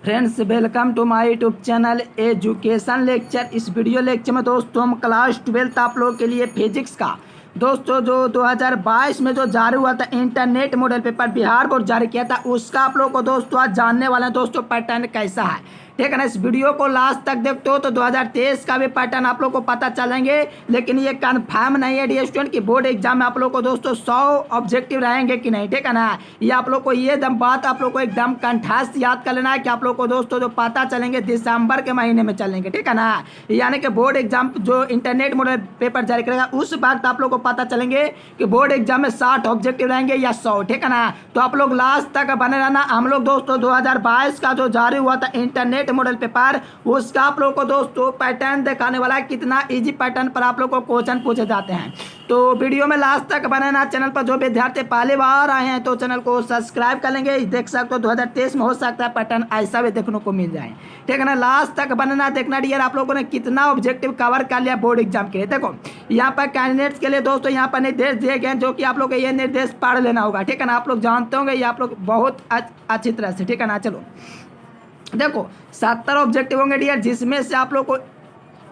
Friends, welcome to my YouTube channel education lecture. इस video lecture में दोस्तों हम क्लास 12 आप लोगों के लिए फिजिक्स का दोस्तों जो 2022 में जो जारी हुआ था internet model paper Bihar board जारी किया था, उसका आप लोग को दोस्तों आज जानने वाले हैं दोस्तों पैटर्न कैसा है। ठीक है ना, इस वीडियो को लास्ट तक देखते हो तो 2023 का भी पैटर्न आप लोग को पता चलेंगे, लेकिन ये कंफर्म नहीं है डियर स्टूडेंट कि बोर्ड एग्जाम में आप लोग को दोस्तों 100 ऑब्जेक्टिव रहेंगे कि नहीं। ठीक है ना, ये आप लोग को ये बात आप लोग को एकदम कंठास याद कर लेना है कि आप लोग को दोस्तों जो पता चलेंगे दिसंबर के महीने में चलेंगे। ठीक है ना, यानी कि बोर्ड एग्जाम जो इंटरनेट मॉडल पेपर जारी करेगा उस वक्त आप लोग को पता चलेंगे कि बोर्ड एग्जाम में 60 ऑब्जेक्टिव रहेंगे या 100। ठीक है ना, तो आप लोग लास्ट तक बने रहना। हम लोग दोस्तों 2022 का जो जारी हुआ था इंटरनेट मॉडल पेपर, उसका आप लोग को दोस्तों पैटर्न दिखाने वाला है, कितना इजी पैटर्न पर आप लोग को क्वेश्चन पूछे जाते हैं। तो वीडियो में लास्ट तक बनाना। चैनल पर जो विद्यार्थी पहली बार आए हैं तो चैनल को सब्सक्राइब कर लेंगे। देख सकते हो 2023 में हो सकता है पैटर्न ऐसा भी देखने को मिल जाए। ठीक है ना, लास्ट तक बनाना देखना डियर आप लोगों ने कितना ऑब्जेक्टिव कवर कर लिया बोर्ड एग्जाम के लिए। देखो यहाँ पर कैंडिडेट्स के लिए दोस्तों यहाँ पर निर्देश दिए गए जो कि आप लोग को ये निर्देश पढ़ लेना होगा। ठीक है ना, आप लोग जानते होंगे ये आप लोग बहुत अच्छी तरह से। ठीक है ना, चलो देखो 70 ऑब्जेक्टिव होंगे डियर, जिसमें से आप लोग को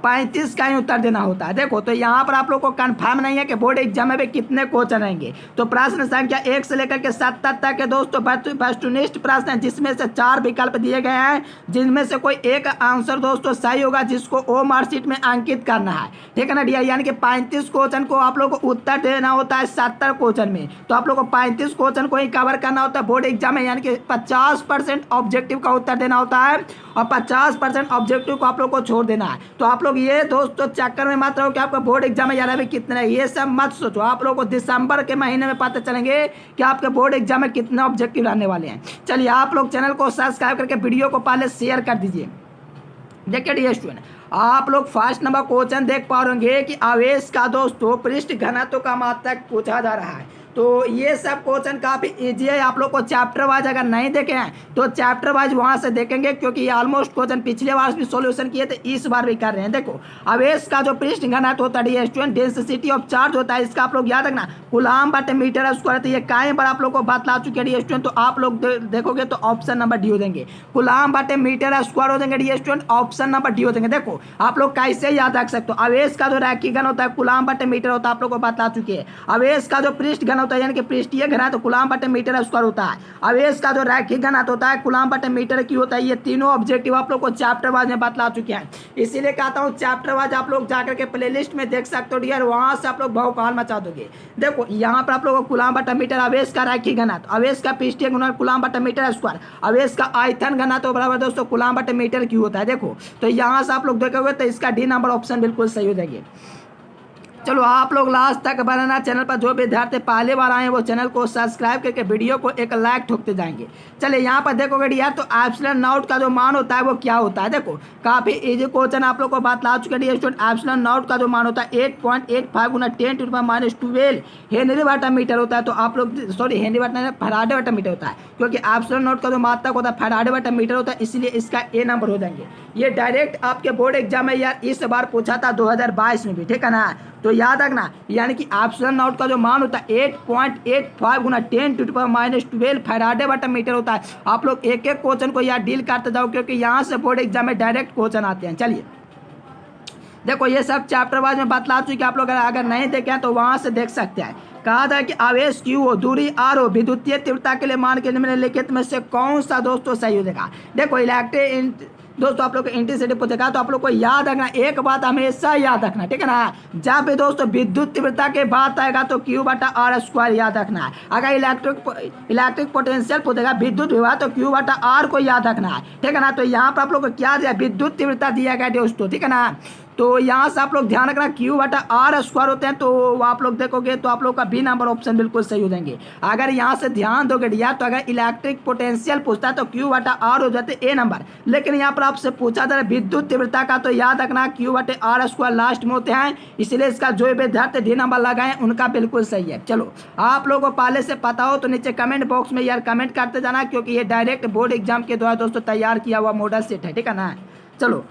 35 का ही उत्तर देना होता है। देखो तो यहाँ पर आप लोग को कंफर्म नहीं है कि बोर्ड एग्जाम में भी कितने क्वेश्चन रहेंगे। तो प्रश्न संख्या 1 से लेकर के 70 तक के दोस्तों वस्तुनिष्ठ प्रश्न है, जिसमें से 4 विकल्प दिए गए हैं, जिनमें से कोई एक आंसर दोस्तों सही होगा, जिसको ओ मार्कशीट में अंकित करना है। ठीक है ना डियर, यानी कि 35 क्वेश्चन को आप लोग को उत्तर देना होता है 70 क्वेश्चन में। तो आप लोग को 35 क्वेश्चन को ही कवर करना होता है बोर्ड एग्जाम में, यानी कि 50% ऑब्जेक्टिव का उत्तर देना होता है और 50% ऑब्जेक्टिव को आप लोग को छोड़ देना है। तो आप लोग ये दोस्तों चक्कर में मत रहो कि आपका बोर्ड एग्जाम में यार अभी कितना है, ये सब मत सोचो। आप लोगों को दिसंबर के महीने में पता चलेंगे कि आपके बोर्ड एग्जाम में कितना ऑब्जेक्टिव रहने वाले हैं। चलिए आप लोग चैनल को सब्सक्राइब करके वीडियो को पहले शेयर कर दीजिए। देखिए डियर स्टूडेंट, आप लोग फर्स्ट नंबर क्वेश्चन देख पा रहे कि आवेश का दोस्तों पृष्ठ घनत्व का मात्रक पूछा जा रहा है। तो ये सब क्वेश्चन काफ़ी इजी है। आप लोग को चैप्टर वाइज अगर नहीं देखे हैं तो चैप्टर वाइज वहाँ से देखेंगे, क्योंकि ये ऑलमोस्ट क्वेश्चन पिछले बार भी सॉल्यूशन किए थे, इस बार भी कर रहे हैं। देखो आवेश का जो पृष्ठ घनत्व होता है स्टूडेंट, डेंसिटी ऑफ चार्ज होता है, इसका आप लोग याद रखना कूलम्ब बटे मीटर स्क्वायर। तो ये कई बार आप लोग को बतला चुके हैं स्टूडेंट। तो आप लोग देखोगे तो ऑप्शन नंबर डी हो देंगे, कूलम्ब बटे मीटर स्क्वायर हो देंगे स्टूडेंट, ऑप्शन नंबर डी हो देंगे। देखो आप लोग कैसे याद रख सकते हो, आवेश का जो रैखिक घन होता है कूलम्ब बटे मीटर होता है, आप लोग को बतला चुके हैं। आवेश का जो पृष्ठ घन होता है यानी कि पृष्ठीय घन तो कूलम्ब बटे मीटर स्क्वायर होता है। आवेश का जो रैखिक घन होता है कूलम्ब बटे मीटर की होता है। ये तीनों ऑब्जेक्टिव आप लोग को चैप्टर वाइज में बतला चुके हैं, इसीलिए कहता हूँ चैप्टर वाइज आप लोग जाकर के प्लेलिस्ट में देख सकते हो डियर, वहां से आप लोग भौकाल मचा दोगे। देखो यहाँ पर आप लोग को कूलम्ब बटा मीटर आवेश का रैखिक घन, आवेश का पृष्ठीय घन कूलम्ब बटा मीटर स्क्वायर, आवेश का आयतन घन तो बराबर दोस्तों कूलम्ब बटे मीटर की होता है। देखो तो यहाँ से आप लोग देखोगे तो इसका डी नंबर ऑप्शन बिल्कुल सही हो जाएगी। चलो आप लोग लास्ट तक बनाना। चैनल पर जो विद्यार्थी पहले बार आए हैं वो चैनल को सब्सक्राइब करके वीडियो को एक लाइक ठोकते जाएंगे। चलिए यहाँ पर देखोगे यार तो एप्सिलॉन नॉट का जो मान होता है वो क्या होता है। देखो काफ़ी इजी क्वेश्चन आप लोग को बतला चुके हैं स्टूडेंट। एप्सिलॉन नॉट का जो मान होता है 8.85 × 10⁻⁻12 हेनरी वाट मीटर होता है। तो आप लोग सॉरी हेनरी वाट नहीं, फैराडे वाट मीटर होता है, क्योंकि एप्सिलॉन नॉट का जो मात्रक होता है फैराडे वाट मीटर होता है, इसलिए इसका ए नंबर हो जाएंगे। ये डायरेक्ट आपके बोर्ड एग्जाम में यार इस बार पूछा था 2022 में भी। ठीक है ना, तो याद रखना यानी कि एप्सिलॉन नॉट का जो मान होता है 8.85 × 10⁻12 फैराडे वाट मीटर होता है। आप लोग एक एक क्वेश्चन को यार डील करते जाओ, क्योंकि यहाँ से बोर्ड एग्जाम में डायरेक्ट क्वेश्चन आते हैं। चलिए देखो ये सब चैप्टर वाइज में बतला चुके आप लोग, अगर नहीं देखे हैं तो वहाँ से देख सकते हैं। कहा था कि आवेश Q हो, दूरी R हो, विद्युतीय तीव्रता के लिए मान के निम्नलिखित में से कौन सा दोस्तों सही हो जाएगा। देखो इलेक्ट्रिक दोस्तों आप लोग को इंटेंसिटी पूछेगा तो आप लोग को याद रखना, एक बात हमेशा याद रखना। ठीक है ना, जब भी दोस्तों विद्युत तीव्रता के बात आएगा तो Q बटा R स्क्वायर याद रखना है। अगर इलेक्ट्रिक पोटेंशियल पूछेगा विद्युत विभव तो Q बटा R को याद रखना है। ठीक है ना, तो यहाँ पर आप लोग को क्या दिया, विद्युत तीव्रता दिया गया दोस्तों। ठीक है ना, तो यहाँ से आप लोग ध्यान रखना Q बटा R स्क्वायर होते हैं, तो आप लोग देखोगे तो आप लोग का बी नंबर ऑप्शन बिल्कुल सही हो जाएंगे। अगर यहाँ से ध्यान दोगे यार तो अगर इलेक्ट्रिक पोटेंशियल पूछता है तो Q बटा R हो जाते ए नंबर, लेकिन यहाँ पर आपसे पूछा जा रहा है विद्युत तीव्रता का, तो याद रखना Q बटे R स्क्वायर लास्ट में होते हैं, इसलिए इसका जो विद्यार्थी डी नंबर लगाए उनका बिल्कुल सही है। चलो आप लोगों को पहले से पता हो तो नीचे कमेंट बॉक्स में यार कमेंट करते जाना, क्योंकि ये डायरेक्ट बोर्ड एग्जाम के द्वारा दोस्तों तैयार किया हुआ मॉडल सेट है। ठीक है ना, चलो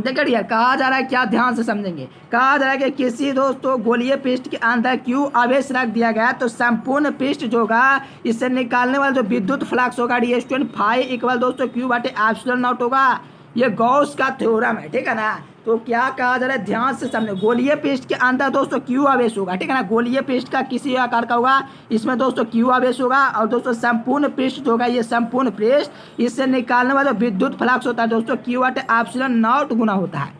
देखिए यार कहा जा रहा है, क्या ध्यान से समझेंगे। कहा जा रहा है कि किसी दोस्तों गोलीय पृष्ठ के अंदर क्यू आवेश रख दिया गया तो संपूर्ण पृष्ठ जो होगा इससे निकालने वाला जो विद्युत फ्लक्स होगा डी स्टूडेंट फाई इक्वल दोस्तों क्यू बाटे एप्सिलॉन नॉट होगा। ये गॉस का थ्योरम है, ठीक है ना। तो क्या कहा जा रहा है, ध्यान से समझो। गोलीय पृष्ठ के अंदर दोस्तों क्यू आवेश होगा, ठीक है ना। गोलीय पृष्ठ का किसी आकार का होगा, इसमें दोस्तों क्यू आवेश होगा। और दोस्तों संपूर्ण पृष्ठ होगा, ये संपूर्ण पृष्ठ इससे निकालने वाला विद्युत फ्लक्स होता है दोस्तों क्यू बाटे एप्सिलॉन नॉट गुना होता है,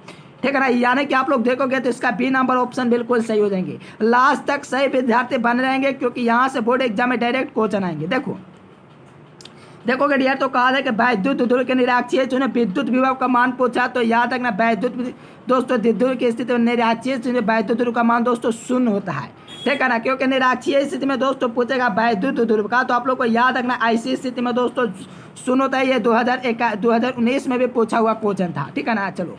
ठीक है ना। यानी कि आप लोग देखोगे तो इसका बी नंबर ऑप्शन बिल्कुल सही हो जाएंगे। लास्ट तक सही विद्यार्थी बन रहेंगे क्योंकि यहाँ से बोर्ड एग्जाम में डायरेक्ट क्वेश्चन आएंगे। देखोगे डियर, तो कहा है कि वैद्युत ध्रुव के निराक्षीय जो विद्युत विभव का मान पूछा तो याद रखना वैद्युत दोस्तों ध्रुव की स्थिति में निराक्षीय वैद्युत ध्रुव का मान दोस्तों शून्य होता है, ठीक है ना। क्योंकि निराक्षीय स्थिति में दोस्तों पूछेगा वैद्युत ध्रुव का, तो आप लोग को याद रखना ऐसी स्थिति में दोस्तों शून्य होता है। ये 2019 में भी पूछा हुआ क्वेश्चन था, ठीक है ना। चलो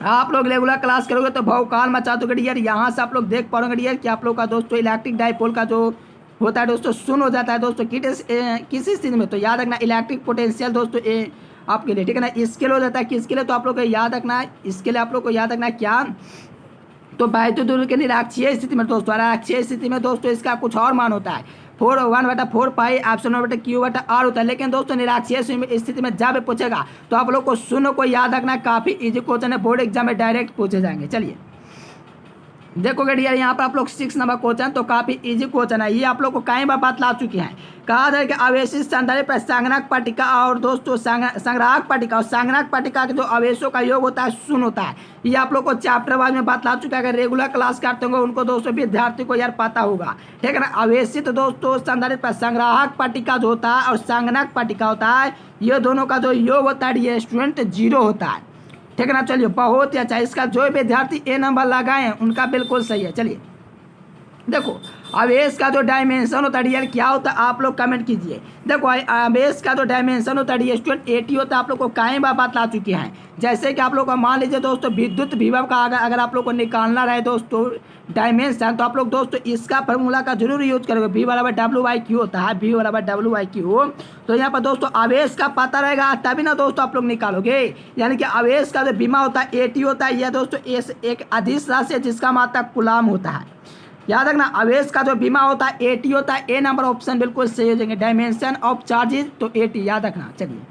आप लोग रेगुलर क्लास करोगे तो भौकाल मचा दोगे डियर। यहाँ से आप लोग देख पाओगे डियर कि आप लोग का दोस्तों इलेक्ट्रिक डाइपोल का जो होता है दोस्तों शून्य हो जाता है दोस्तों किसी स्थिति में। तो याद रखना इलेक्ट्रिक पोटेंशियल दोस्तों आपके लिए, ठीक है ना, स्केल हो जाता है। किसके लिए, तो आप लोग को याद रखना है, इसके लिए आप लोग को याद रखना क्या, तो वैद्युत ध्रुव के निराक्षीय स्थिति में दोस्तों, अक्षीय स्थिति में दोस्तों इसका कुछ और मान होता है 4 पाई एप्सिलॉन बटा क्यू बटा आर होता है। लेकिन दोस्तों निराक्षीय स्थिति में जब पूछेगा तो आप लोग को शून्य को याद रखना, काफी इजी क्वेश्चन है, बोर्ड एग्जाम में डायरेक्ट पूछे जाएंगे। चलिए देखोगे डियर यहाँ पर आप लोग 6 नंबर क्वेश्चन, तो काफी इजी क्वेश्चन है। ये आप लोग को कई बार बतला चुकी हैं। कहा जाए कि आवेशित संधारित्र पर संगणक पट्टिका और दोस्तों संग्राहक पट्टिका और संगणक पट्टिका के जो आवेशों का योग होता है शून्य होता है। ये आप लोग को चैप्टर वाइज में बतला चुका है। अगर रेगुलर क्लास करते होंगे उनको दोस्तों विद्यार्थी को यार पता होगा, ठीक है ना। आवेशित दोस्तों संधारित्र पर संग्राहक पट्टिका जो होता है और संगणक पट्टिका होता है, ये दोनों का जो योग होता है ये स्टूडेंट 0 होता है, ठीक है ना। चलिए बहुत ही अच्छा, इसका जो विद्यार्थी ए नंबर लगाए हैं उनका बिल्कुल सही है। चलिए देखो आवेश का जो डायमेंशन होता है डियर क्या होता है, आप लोग कमेंट कीजिए। देखो आवेश का जो डायमेंशन होता है डियर स्टूडेंट 80 होता है। आप लोग को कई बार बतला चुके हैं। जैसे कि आप लोग को मान लीजिए दोस्तों विद्युत विभव का अगर आप लोग को निकालना रहे दोस्तों डायमेंशन, तो आप लोग दोस्तों इसका फार्मूला का जरूर यूज करोगे। V बराबर WIQ होता है, V बराबर WIQ। तो यहाँ पर दोस्तों आवेश का पता रहेगा तभी ना दोस्तों आप लोग निकालोगे। यानी कि आवेश का जो विमा होता है 80 होता है। यह दोस्तों एक अदिश राशि है जिसका मात्रा कूलाम होता है। याद रखना आवेश का जो विमा होता है 80 होता है। ए नंबर ऑप्शन बिल्कुल सही हो जाएंगे। डायमेंशन ऑफ चार्जेस तो 80 याद रखना। चलिए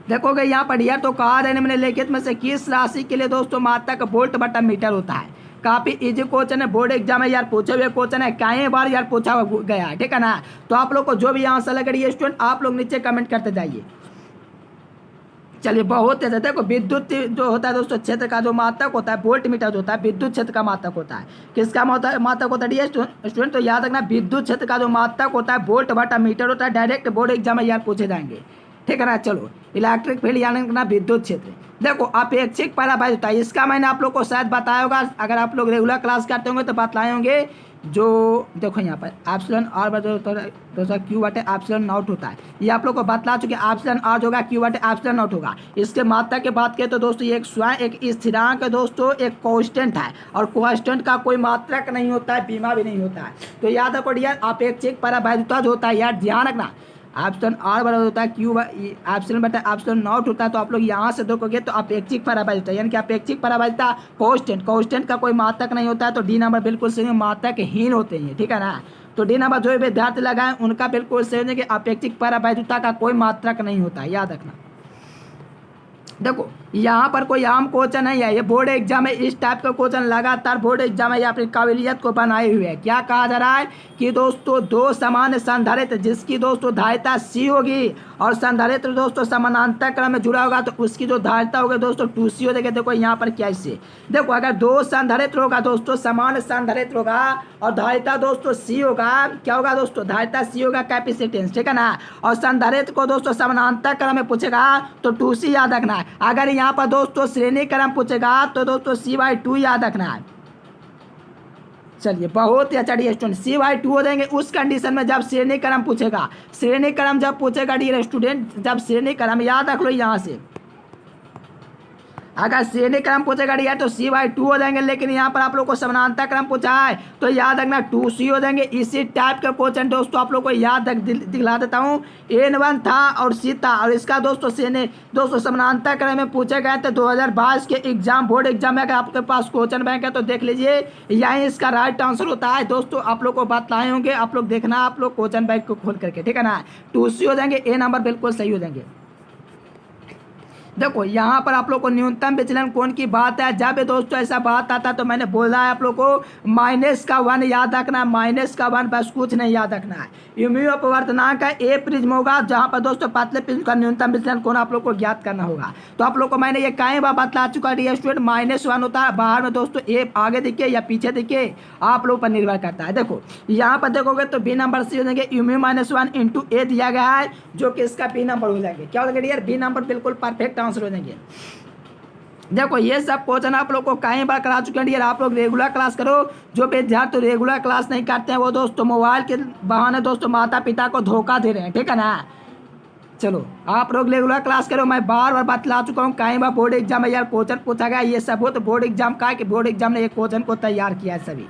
देखोगे यहाँ पर यार, तो कहा जाए निम्नलिखित में से किस राशि के लिए दोस्तों मात्रक वोल्ट बटा मीटर होता है। काफी इजी क्वेश्चन है, बोर्ड एग्जाम में यार पूछे हुए क्वेश्चन है, कई बार यार पूछा गया है, ठीक है ना। तो आप लोग को जो भी आंसर लग रही है स्टूडेंट आप लोग नीचे कमेंट करते जाइए। चलिए बहुत अच्छा, देखो विद्युत जो होता है दोस्तों क्षेत्र का जो मात्रक होता है वोल्ट मीटर जो होता है विद्युत क्षेत्र का मात्रक होता है। किसका मात्रक होता है स्टूडेंट, तो याद रखना विद्युत क्षेत्र का जो मात्रक होता है वोल्ट बटा मीटर होता है। डायरेक्ट बोर्ड एग्जाम में यार पूछे जाएंगे, ठीक है ना। चलो इलेक्ट्रिक फील्ड यानी रखना विद्युत क्षेत्र। देखो अपेक्षिक पराबाइज होता है, इसका मैंने आप लोग को शायद बताया होगा। अगर आप लोग रेगुलर क्लास करते होंगे तो बतलाए होंगे। जो देखो यहाँ पर एप्सिलॉन आर दोस्तों क्यू बटे एप्सिलॉन नॉट होता है। ये आप लोग को बतला चुके एप्सिलॉन आर जो होगा क्यू बटे एप्सिलॉन नॉट होगा। इसके मात्रा की बात करें तो दोस्तों ये एक स्वयं एक स्थिरांक है दोस्तों, एक कांस्टेंट है। और कांस्टेंट का कोई मात्रक नहीं होता है, बीमा भी नहीं होता है। तो याद रखो यार अपेक्षिक पराबाध्यता जो होता है यार ध्यान रखना एप्सिलॉन आर बराबर होता है क्यू एप्सिलॉन बटा एप्सिलॉन नॉट होता है। तो आप लोग यहाँ से देखोगे तो अपेक्षिक पराबाध्यता यानी कि अपेक्षिक पराबाध्यता कांस्टेंट का कोई मात्रक नहीं होता है। तो डी नंबर बिल्कुल सही, मात्रकहीन होते हैं, ठीक है ना। तो डी नंबर जो विद्यार्थी लगाए उनका बिल्कुल सही है कि अपेक्षिक पराबाध्यता का कोई मात्रक नहीं होता है, याद रखना। देखो यहाँ पर कोई आम क्वेश्चन नहीं है, ये बोर्ड एग्जाम में इस टाइप का क्वेश्चन लगातार बोर्ड एग्जाम में अपनी काबिलियत को बनाए हुए है। क्या कहा जा रहा है कि दोस्तों दो समान संधारित्र जिसकी दोस्तों धारिता C होगी और संधारित्र दोस्तों समानांतर क्रम में जुड़ा होगा तो उसकी जो धारिता होगी दोस्तों 2C हो जाएगी। देखो यहाँ पर कैसे, देखो अगर दो संधारित्र होगा दोस्तों समान संधारित्र होगा और धारिता दोस्तों C होगा, क्या होगा दोस्तों धारिता C होगा कैपेसिटेंस, ठीक है ना। और संधारित्र को दोस्तों समानांतर क्रम में पूछेगा तो 2C याद रखना है। अगर यहाँ पर दोस्तों श्रेणी क्रम पूछेगा तो दोस्तों C/2 याद रखना है। चलिए बहुत ही अच्छा डी स्टूडेंट C/2 हो जाएंगे उस कंडीशन में जब श्रेणी क्रम पूछेगा। श्रेणी क्रम जब पूछेगा डी स्टूडेंट, जब श्रेणी क्रम याद रख लो यहाँ से अगर श्रेणी क्रम पूछेगा डियर तो C/2 हो जाएंगे, लेकिन यहाँ पर आप लोग को समानांतर क्रम पूछा है तो याद रखना 2C हो जाएंगे। इसी टाइप के क्वेश्चन दोस्तों आप लोग को याद दिला देता हूँ। N1 था और C था, और इसका दोस्तों श्रेणी दोस्तों समानांतर क्रम में पूछे गए थे 2022 के एग्जाम बोर्ड एग्जाम में। अगर आपके पास क्वेश्चन बैंक है तो देख लीजिए, यही इसका राइट आंसर होता है। दोस्तों आप लोग को बतलाए होंगे, आप लोग देखना, आप लोग क्वेश्चन बैंक को खोल करके, ठीक है ना। 2C हो जाएंगे, A नंबर बिल्कुल सही हो जाएंगे। देखो यहाँ पर आप लोग को न्यूनतम विचलन कोण की बात है। जब दोस्तों ऐसा बात आता तो मैंने बोला है आप लोग को -1 याद रखना है, -1 बस, कुछ नहीं याद रखना है। युग्मी अपवर्तनांक का ए प्रिज्म होगा, जहाँ पर दोस्तों पतले प्रिज्म का न्यूनतम विचलन कोण आप लोग को ज्ञात करना होगा। तो आप लोग को मैंने ये कई बार बतला चुका डियर स्टूडेंट, -1 होता है बाहर में दोस्तों, ए आगे दिखे या पीछे दिखे आप लोग पर निर्भर करता है। देखो यहाँ पर देखोगे तो बी नंबर सी हो जाएंगे, युग्मी -1 इंटू ए दिया गया है, जो कि इसका बी नंबर हो जाएंगे। क्या हो जाएंगे डियर, बी नंबर बिल्कुल परफेक्ट आंसर हो जाएंगे। देखो ये सब क्वेश्चन आप लोग को कई बार करा चुके हैं डियर, आप लोग रेगुलर क्लास करो। जो विद्यार्थी रेगुलर क्लास नहीं करते हैं वो दोस्तों मोबाइल के बहाने दोस्तों माता पिता को धोखा दे रहे हैं, ठीक है ना। चलो आप लोग रेगुलर क्लास करो, मैं बार बार बतला चुका हूँ, कई बार बोर्ड एग्जाम में यार क्वेश्चन पूछा गया, ये सब हो तो बोर्ड एग्जाम का है कि बोर्ड एग्जाम ने एक क्वेश्चन को तैयार किया है सभी,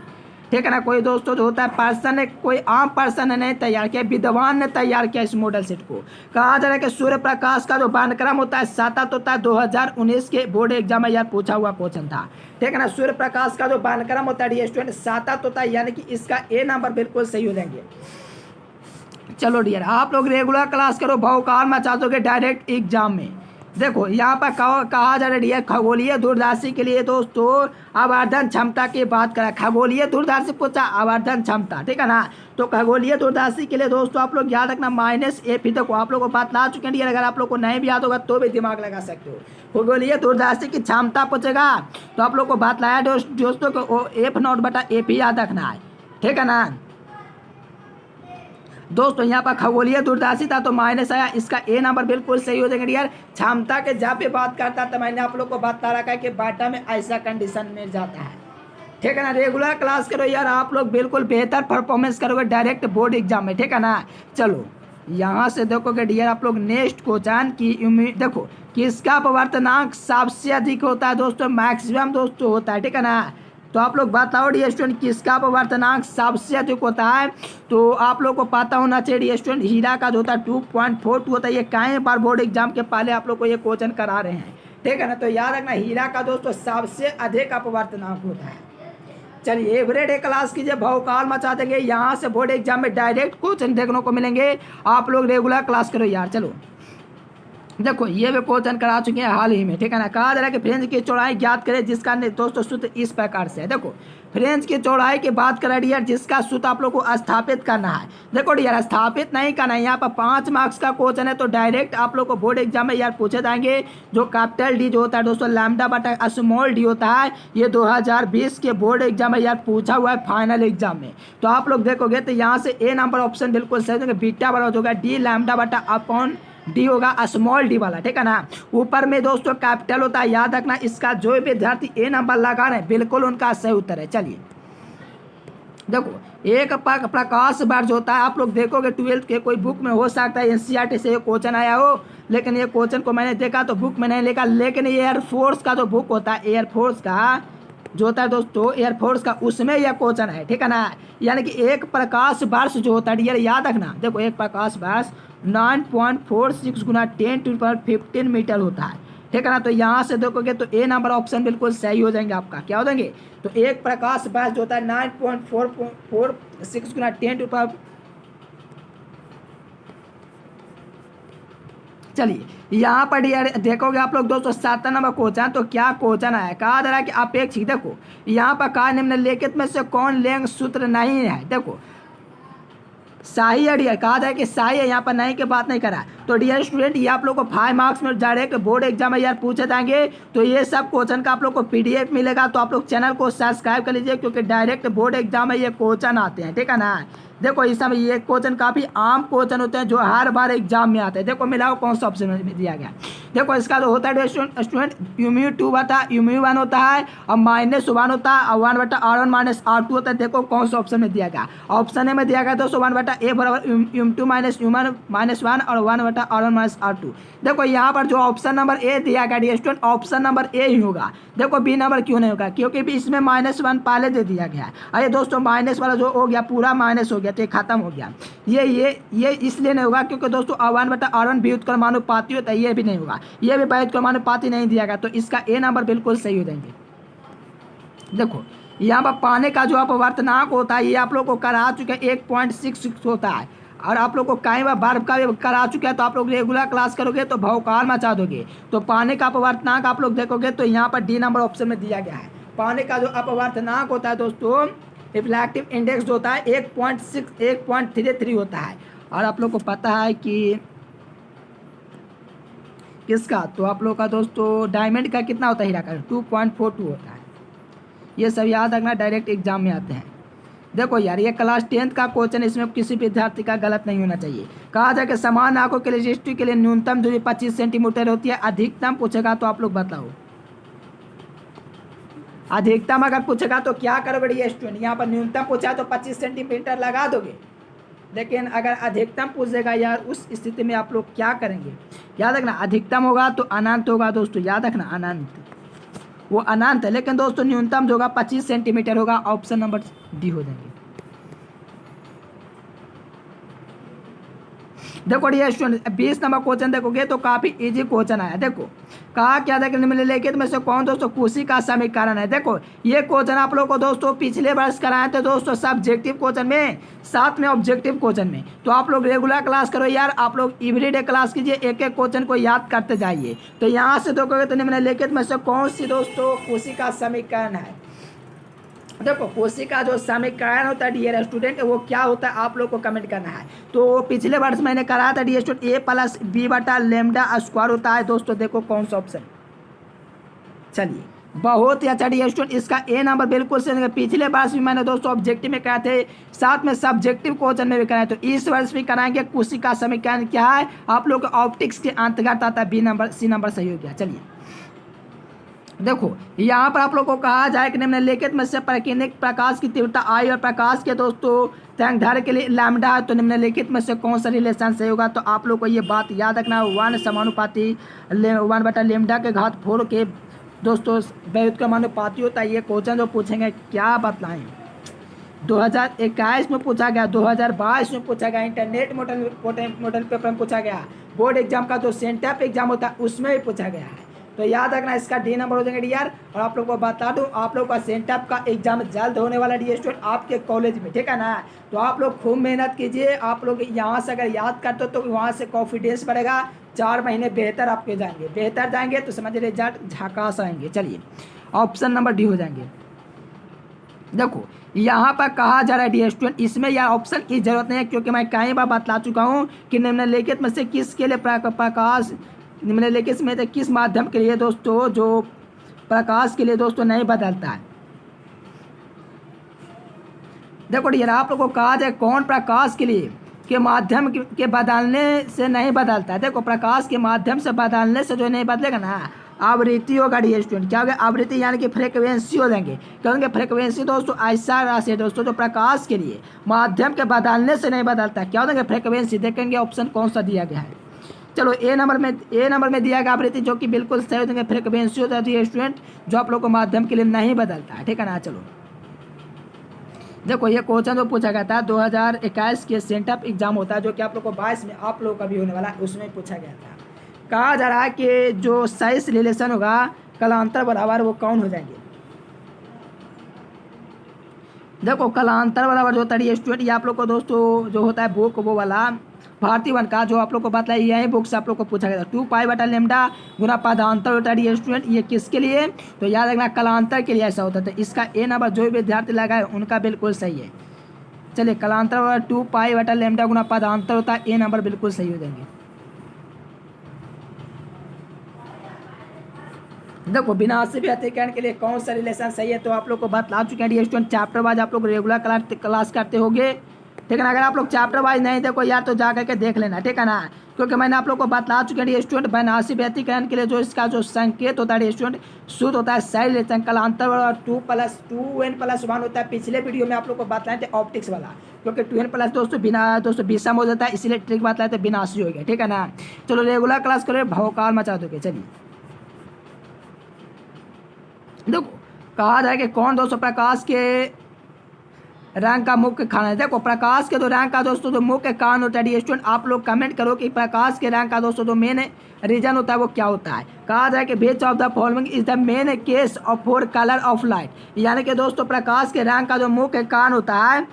ठीक है ना। कोई दोस्तों जो होता है पर्सन ने, कोई आम पर्सन ने नहीं तैयार किया, विद्वान ने तैयार किया इस मॉडल सेट को। कहा जा रहा है कि सूर्य प्रकाश का जो वर्णक्रम होता है सतत होता है, 2019 के बोर्ड एग्जाम में यार पूछा हुआ क्वेश्चन था, ठीक है ना। सूर्य प्रकाश का जो वर्णक्रम होता है स्टूडेंट सतत होता है, यानी कि इसका ए नंबर बिल्कुल सही हो जाएंगे। चलो डियर आप लोग रेगुलर क्लास करो, बहुकाल में चाहोगे डायरेक्ट एग्जाम में। देखो यहाँ पर कहा जा रहा है खगोलीय दूरदर्शी के लिए दोस्तों आवर्धन क्षमता की बात करें। खगोलीय दूरदर्शी पूछा आवर्धन क्षमता, ठीक है ना। तो खगोलीय दूरदर्शी के लिए दोस्तों आप लोग याद रखना -F। देखो आप लोग को बात ला चुके हैं, अगर आप लोग को नहीं भी याद होगा तो भी दिमाग लगा सकते हो। खगोलीय दूरदर्शी की क्षमता पूछेगा तो आप लोग को बात लाया दोस्तों को F0/AP याद रखना है, ठीक है ना। दोस्तों यहाँ पर खगोलीय दूरदर्शी था तो माइनस आया, इसका ए नंबर बिल्कुल सही हो जाएंगे यार। क्षमता के जहाँ पे बात करता तो मैंने आप लोग को बता रखा है कि बाटा में ऐसा कंडीशन मिल जाता है, ठीक है ना। रेगुलर क्लास करो यार, आप लोग बिल्कुल बेहतर परफॉर्मेंस करोगे डायरेक्ट बोर्ड एग्जाम में, ठीक है ना। चलो यहाँ से देखोगे डियर आप लोग नेक्स्ट क्वेश्चन की उम्मीद, देखो किसका अपवर्तनांक सबसे अधिक होता है दोस्तों, मैक्सिमम दोस्तों होता है, ठीक है ना। तो आप लोग बताओ डियर स्टूडेंट किसका अपवर्तनांक सबसे अधिक होता है। तो आप लोग को पता होना चाहिए डियर स्टूडेंट, हीरा का जो होता है 2.42 होता है। ये कई बार बोर्ड एग्जाम के पहले आप लोग को ये क्वेश्चन करा रहे हैं, ठीक है ना। तो याद रखना हीरा का दोस्तों सबसे अधिक अपवर्तनांक होता है। चलिए एवरेड क्लास कीजिए, बहुकाल मचा देंगे। यहाँ से बोर्ड एग्जाम में डायरेक्ट क्वेश्चन देखने को मिलेंगे, आप लोग रेगुलर क्लास करो यार। चलो देखो ये भी क्वेश्चन करा चुके हैं हाल ही में, ठीक है ना। कहा जा रहा है कि फ्रेंच की चौड़ाई ज्ञात करें जिसका दोस्तों सूत्र इस प्रकार से है। देखो फ्रेंच की चौड़ाई की बात करें डियर, जिसका सूत्र आप लोग को स्थापित करना है। देखो डियर स्थापित नहीं करना है, यहाँ पर 5 मार्क्स का क्वेश्चन है तो डायरेक्ट आप लोग को बोर्ड एग्जाम में यार पूछे जाएंगे। जो कैपिटल डी जो होता है दोस्तों λ/स्मॉल d होता है, ये 2020 के बोर्ड एग्जाम में यार पूछा हुआ है फाइनल एग्जाम में। तो आप लोग देखोगे तो यहाँ से ए नंबर ऑप्शन बिल्कुल सही होगा, बीटा बराबर होगा d λ/d होगा स्मॉल डी वाला, ठीक है ना। ऊपर में दोस्तों कैपिटल होता है, याद रखना। इसका जो विद्यार्थी ए नंबर लगा रहे हैं बिल्कुल उनका सही उत्तर है। चलिए देखो एक प्रकाश वर्ष होता है, आप लोग देखोगे 12th के कोई बुक में हो सकता है NCERT से ये क्वेश्चन आया हो, लेकिन ये क्वेश्चन को मैंने देखा तो बुक में नहीं लिखा। लेकिन एयरफोर्स का जो बुक होता है, एयरफोर्स का जो होता है दोस्तों एयरफोर्स का, उसमें यह क्वेश्चन है, ठीक है ना। यानी कि एक प्रकाश वर्ष जो होता है याद रखना। देखो एक प्रकाश वर्ष 9.46 × 10⁻15 मीटर होता है, ठीक है ना। तो यहाँ से देखोगे तो ए नंबर ऑप्शन बिल्कुल सही हो जाएंगे आपका। क्या हो जाएंगे तो एक प्रकाश वर्ष जो होता है 9.46 × 10⁻। चलिए यहाँ पर देखोगे आप लोग दोस्तों 7 नंबर क्वेश्चन। तो क्या क्वेश्चन है, कहा जा रहा है कि अपेक्षित, देखो यहाँ पर कहा निम्नलिखित में से कौन लेंग सूत्र नहीं है। देखो सही है डियर, कहा जाए कि सही है, यहाँ पर नहीं की बात नहीं करा। तो डियर स्टूडेंट ये आप लोग को 5 मार्क्स में डायरेक्ट बोर्ड एग्जाम में यार पूछे जाएंगे। तो ये सब क्वेश्चन का आप लोग को PDF मिलेगा, तो आप लोग चैनल को सब्सक्राइब कर लीजिए, क्योंकि डायरेक्ट बोर्ड एग्जाम में ये क्वेश्चन आते हैं, ठीक है ना। देखो इस समय ये क्वेश्चन काफ़ी आम क्वेश्चन होते हैं जो हर बार एग्जाम में आते हैं। देखो मिलाओ कौन सा ऑप्शन में दिया गया। देखो इसका जो होता है स्टूडेंट μ2 बटा μ1 होता है और -1 होता है और 1 बटा R1 माइनस R2 होता है। देखो कौन सा ऑप्शन में दिया गया, ऑप्शन ए में दिया गया दोस्तों 1 बटा ए बराबर μ2 माइनस μ1 माइनस 1 और 1 बटा R1 माइनस R2। देखो यहाँ पर जो ऑप्शन नंबर ए दिया गया स्टूडेंट ऑप्शन नंबर ए ही होगा। देखो बी नंबर क्यों नहीं होगा, क्योंकि भी इसमें -1 पहले दे दिया गया है। अरे दोस्तों माइनस वाला जो हो गया पूरा माइनस हो गया तो ये खत्म हो गया। ये इसलिए नहीं होगा क्योंकि दोस्तों 1 बटा R1 व्युत्क्रमानुपाती होता है, ये भी नहीं होगा, ये भी व्युत्क्रमानुपाती नहीं दिया गया, तो इसका ए नंबर बिल्कुल सही हो जाएंगे। देखो यहाँ पर पानी का जो अपवर्तनांक होता है ये आप लोग को करा चुके 1.66 होता है, और आप लोग को कई बार बर्फ का भी करा चुके हैं। तो आप लोग रेगुलर क्लास करोगे तो भौकाल मचा दोगे। तो पानी का अपवर्तनांक आप लोग देखोगे तो यहाँ पर डी नंबर ऑप्शन में दिया गया है। पानी का जो अपवर्तनांक होता है दोस्तों रिफ्लेक्टिव इंडेक्स होता है 1.33 होता है, और आप लोग को पता है कि किसका, तो आप लोग का दोस्तों डायमंड का कितना होता है, हीरा का 2.42 होता है। ये सब याद रखना, डायरेक्ट एग्जाम में आते हैं। देखो यार ये क्लास 10th का क्वेश्चन, इसमें किसी विद्यार्थी का गलत नहीं होना चाहिए। कहा जाए कि समान आंखों के रजिस्ट्री के लिए न्यूनतम दूरी 25 सेंटीमीटर होती है, अधिकतम पूछेगा तो आप लोग बताओ। अधिकतम अगर पूछेगा तो क्या करोगे ये स्टूडेंट, यहाँ पर न्यूनतम पूछा तो 25 सेंटीमीटर लगा दोगे, लेकिन अगर अधिकतम पूछेगा यार उस स्थिति में आप लोग क्या करेंगे। याद रखना अधिकतम होगा तो अनंत होगा दोस्तों, याद रखना अनंत, वो अनंत है, लेकिन दोस्तों न्यूनतम जो होगा 25 सेंटीमीटर होगा। ऑप्शन नंबर डी हो जाएंगे। देखो ये स्टूडेंट 20 नंबर क्वेश्चन देखोगे तो काफी इजी क्वेश्चन आया। देखो कहा क्या था कि निम्नलिखित में से कौन दोस्तों कुशी का समीकरण है। देखो ये क्वेश्चन आप लोग को दोस्तों पिछले वर्ष कराए थे दोस्तों सब्जेक्टिव क्वेश्चन में, साथ में ऑब्जेक्टिव क्वेश्चन में। तो आप लोग रेगुलर क्लास करो यार, आप लोग एवरीडे क्लास कीजिए, एक एक क्वेश्चन को याद करते जाइए। तो यहाँ से देखोगे तो निम्नलिखित में से कौन सी दोस्तों कुशी का समीकरण है। देखो कोशी का जो समीकरण होता है डियर स्टूडेंट वो क्या होता है आप लोग को कमेंट करना है। तो पिछले वर्ष मैंने कराया था डियर स्टूडेंट ए प्लस बी बटा लेमडा स्क्वायर होता है दोस्तों। देखो कौन सा ऑप्शन, चलिए बहुत ही अच्छा डियर स्टूडेंट, इसका ए नंबर बिल्कुल से। पिछले वर्ष भी मैंने दोस्तों ऑब्जेक्टिव में कराए थे, साथ में सब्जेक्टिव क्वेश्चन में भी कराए, तो इस वर्ष भी कराएंगे। कुशी का समीकरण क्या है आप लोग ऑप्टिक्स के अंतर्गत आता है, बी नंबर सी नंबर सही हो गया। चलिए देखो यहाँ पर आप लोग को कहा जाए कि निम्नलिखित में से प्रकीर्णित प्रकाश की तीव्रता आई और प्रकाश के दोस्तों तरंगदैर्घ्य के लिए लैम्डा है, तो निम्नलिखित में से कौन सा रिलेशन सही होगा। तो आप लोग को ये बात याद रखना, 1 समानुपाती 1 बटा लेमडा के घात 4 के दोस्तों व्युत्क्रमानुपाती होता है। ये क्वेश्चन जो पूछेंगे क्या बतलाएं, 2021 में पूछा गया, 2022 में पूछा गया, इंटरनेट मॉडल पेपर में पूछा गया, बोर्ड एग्जाम का जो सेंटअप एग्जाम होता है उसमें भी पूछा गया है। तो याद रखना इसका डी नंबर हो जाएगा डियर। और आप लोग को बता दूं आप लोग का सेंटअप का एग्जाम जल्द होने वाला डियर स्टूडेंट आपके कॉलेज में, ठीक है ना। तो आप लोग खूब मेहनत कीजिए, आप लोग यहाँ से अगर याद करते हो तो वहाँ से कॉन्फिडेंस बढ़ेगा, 4 महीने बेहतर आपके जाएंगे, बेहतर जाएंगे तो समझ रिजल्ट झकास आएंगे। चलिए ऑप्शन नंबर डी हो जाएंगे। देखो यहाँ पर कहा जा रहा है डियर स्टूडेंट, इसमें यार ऑप्शन की जरूरत नहीं है क्योंकि मैं कई बार बतला चुका हूँ कि निम्नलिखित में से किसके लिए प्रकाश निम्नलिखित में से किस माध्यम के लिए दोस्तों जो प्रकाश के लिए दोस्तों नहीं बदलता है। देखो डियर आप लोगों को कहा जाए कौन प्रकाश के लिए के माध्यम के बदलने से नहीं बदलता है। देखो प्रकाश के माध्यम से बदलने से जो नहीं बदलेगा ना आवृत्ति होगा डियर स्टूडेंट। क्या होगा आवृत्ति, यानी कि फ्रिक्वेंसी हो जाएंगे। क्योंकि फ्रिक्वेंसी दोस्तों ऐसा राशि है दोस्तों जो प्रकाश के लिए माध्यम के बदलने से नहीं बदलता। क्या हो जाएंगे फ्रिक्वेंसी। देखेंगे ऑप्शन कौन सा दिया गया है। चलो ए नंबर में दिया गया आवृत्ति जो कि बिल्कुल सही हो जाएंगे, फ्रिक्वेंसी हो जाती है स्टूडेंट जो आप लोग को माध्यम के लिए नहीं बदलता है, ठीक है ना। चलो देखो ये क्वेश्चन जो पूछा गया था 2021 के सेंटअप एग्जाम होता है जो कि आप लोग को 22 में आप लोग का भी होने वाला है, उसमें पूछा गया था। कहा जा रहा है कि जो साइज रिलेशन होगा कलांतर बराबर वो कौन हो जाएंगे। देखो कलांतर बराबर जो होता है स्टूडेंट ये आप लोग को दोस्तों जो होता है बुक वो वाला भारतीय वन का जो आप लोग को बताया यही बुक से आप लोग को पूछा गया था। 2 पाई बटा लेमडा गुना पदांतर होता है स्टूडेंट, ये किसके लिए तो याद रखना कलांतर के लिए ऐसा होता है। तो इसका ए नंबर जो भी विद्यार्थी लगाए उनका बिल्कुल सही है। चलिए कलांतर बराबर 2 पाई बटा लेमडा गुना पदांतर होता है, ए नंबर बिल्कुल सही हो जाएंगे। देखो विनाशी व्यतिकरण के लिए कौन सा रिलेशन सही है तो आप लोग को बतला चुके हैं स्टूडेंट। चैप्टर वाइज आप लोग रेगुलर क्लास करते होंगे, ठीक है ना। अगर आप लोग चैप्टर वाइज नहीं देखो यार तो जा करके देख लेना, ठीक है ना, क्योंकि मैंने आप लोग को बता चुके हैं स्टूडेंट वैनाशी व्यतिकरण के लिए जो इसका जो संकेत होता है स्टूडेंट शुद्ध होता है सही संकलांतर और 2+2n+1 होता है। पिछले वीडियो में आप लोग को बताए थे ऑप्टिक्स वाला, क्योंकि 2n+ दोस्तों बिना दोस्तों विषम हो जाता है, इसलिए ट्रिक बताए थे विनाशी हो गया, ठीक है ना। चलो रेगुलर क्लास करो, भौकाल मचा दोगे। चलिए देखो कहा जाए कि कौन दोस्तों प्रकाश के रंग का मुख्य कारण है। देखो प्रकाश के दो रंग का दोस्तों जो मुख्य कारण होता है स्टूडेंट, आप लोग कमेंट करो कि प्रकाश के रंग का दोस्तों जो मेन रीजन होता है वो क्या होता है। कहा जाए कि which of the following is the main case of for colour of light, यानी कि दोस्तों प्रकाश के रंग का जो मुख्य कारण होता है।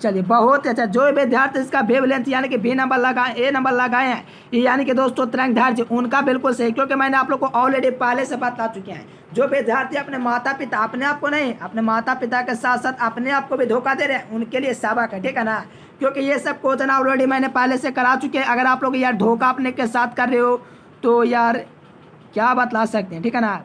चलिए बहुत अच्छा, जो विद्यार्थी इसका वेवलेंथ यानी कि बी नंबर लगाए ए नंबर लगाए हैं, यानी कि दोस्तों तरंग दैर्ध्य उनका बिल्कुल सही, क्योंकि मैंने आप लोग को ऑलरेडी पहले से बता चुके हैं। जो विद्यार्थी अपने माता पिता, अपने आप को नहीं, अपने माता पिता के साथ साथ अपने आप को भी धोखा दे रहे हैं, उनके लिए सबक है, ठीक है ना, क्योंकि ये सब क्वेश्चन ऑलरेडी मैंने पहले से करा चुके हैं। अगर आप लोग यार धोखा अपने के साथ कर रहे हो तो यार क्या बतला सकते हैं, ठीक है ना।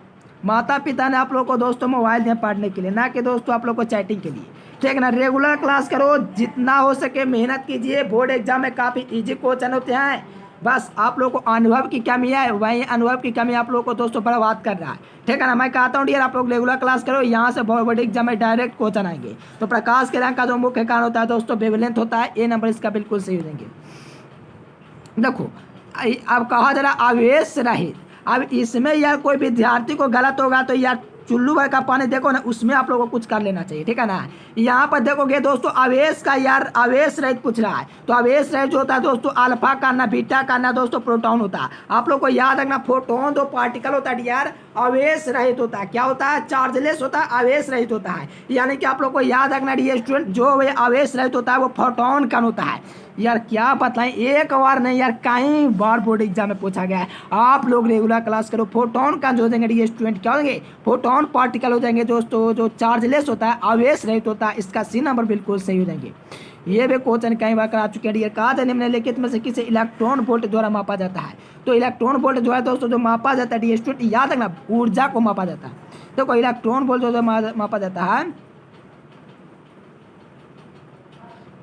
माता पिता ने आप लोग को दोस्तों मोबाइल दिया पढ़ने के लिए, ना कि दोस्तों आप लोग को चैटिंग के लिए, ठीक है ना। रेगुलर क्लास करो, जितना हो सके मेहनत कीजिए। बोर्ड एग्जाम में काफ़ी इजी क्वेश्चन होते हैं, बस आप लोग को अनुभव की कमी है, वही अनुभव की कमी आप लोग को दोस्तों बर्बाद कर रहा है, ठीक है ना। मैं कहता हूँ डियर आप लोग रेगुलर क्लास करो, यहाँ से बोर्ड एग्जाम में डायरेक्ट क्वेश्चन आएंगे। तो प्रकाश के रंग का जो मुख्य कारण होता है दोस्तों वेवलेंथ होता है, ए नंबर इसका बिल्कुल सही हो जाएंगे। देखो अब कहा जरा आवेश रहित, अब इसमें यार कोई विद्यार्थी को गलत होगा तो यार चुल्लू भर का पानी देखो ना, उसमें आप लोगों को कुछ कर लेना चाहिए, ठीक है ना। यहाँ पर देखोगे दोस्तों आवेश का यार आवेश रहित पूछ रहा है, तो आवेश रहित जो होता है दोस्तों अल्फा का ना बीटा का ना दोस्तों प्रोटॉन होता है। आप लोग को याद रखना फोटोन दो पार्टिकल होता है यार, आवेश रहित होता है। क्या होता है? चार्जलेस होता है, आवेश रहित होता है। यानी कि आप लोग को याद रखना ये स्टूडेंट, जो आवेश रहित होता है वो फोटोन कण होता है। यार क्या बताएं, एक बार नहीं यार कई बार बोर्ड एग्जाम में पूछा गया है। आप लोग रेगुलर क्लास करो। फोटोन कण हो जाएंगे ये स्टूडेंट, क्या हो जाएंगे? फोटोन पार्टिकल हो जाएंगे दोस्तों, जो चार्जलेस होता है, आवेश रहित होता है। इसका सी नंबर बिल्कुल सही हो जाएंगे। ये भी क्वेश्चन कई बार करा चुके हैं डियर। कहा था निम्नलिखित में से किसे इलेक्ट्रॉन वोल्ट द्वारा मापा जाता है? तो इलेक्ट्रॉन वोल्ट जो है दोस्तों जो मापा जाता है डियर स्टूडेंट, याद रखना ऊर्जा को मापा जाता है। देखो इलेक्ट्रॉन वोल्ट जो मापा जाता है,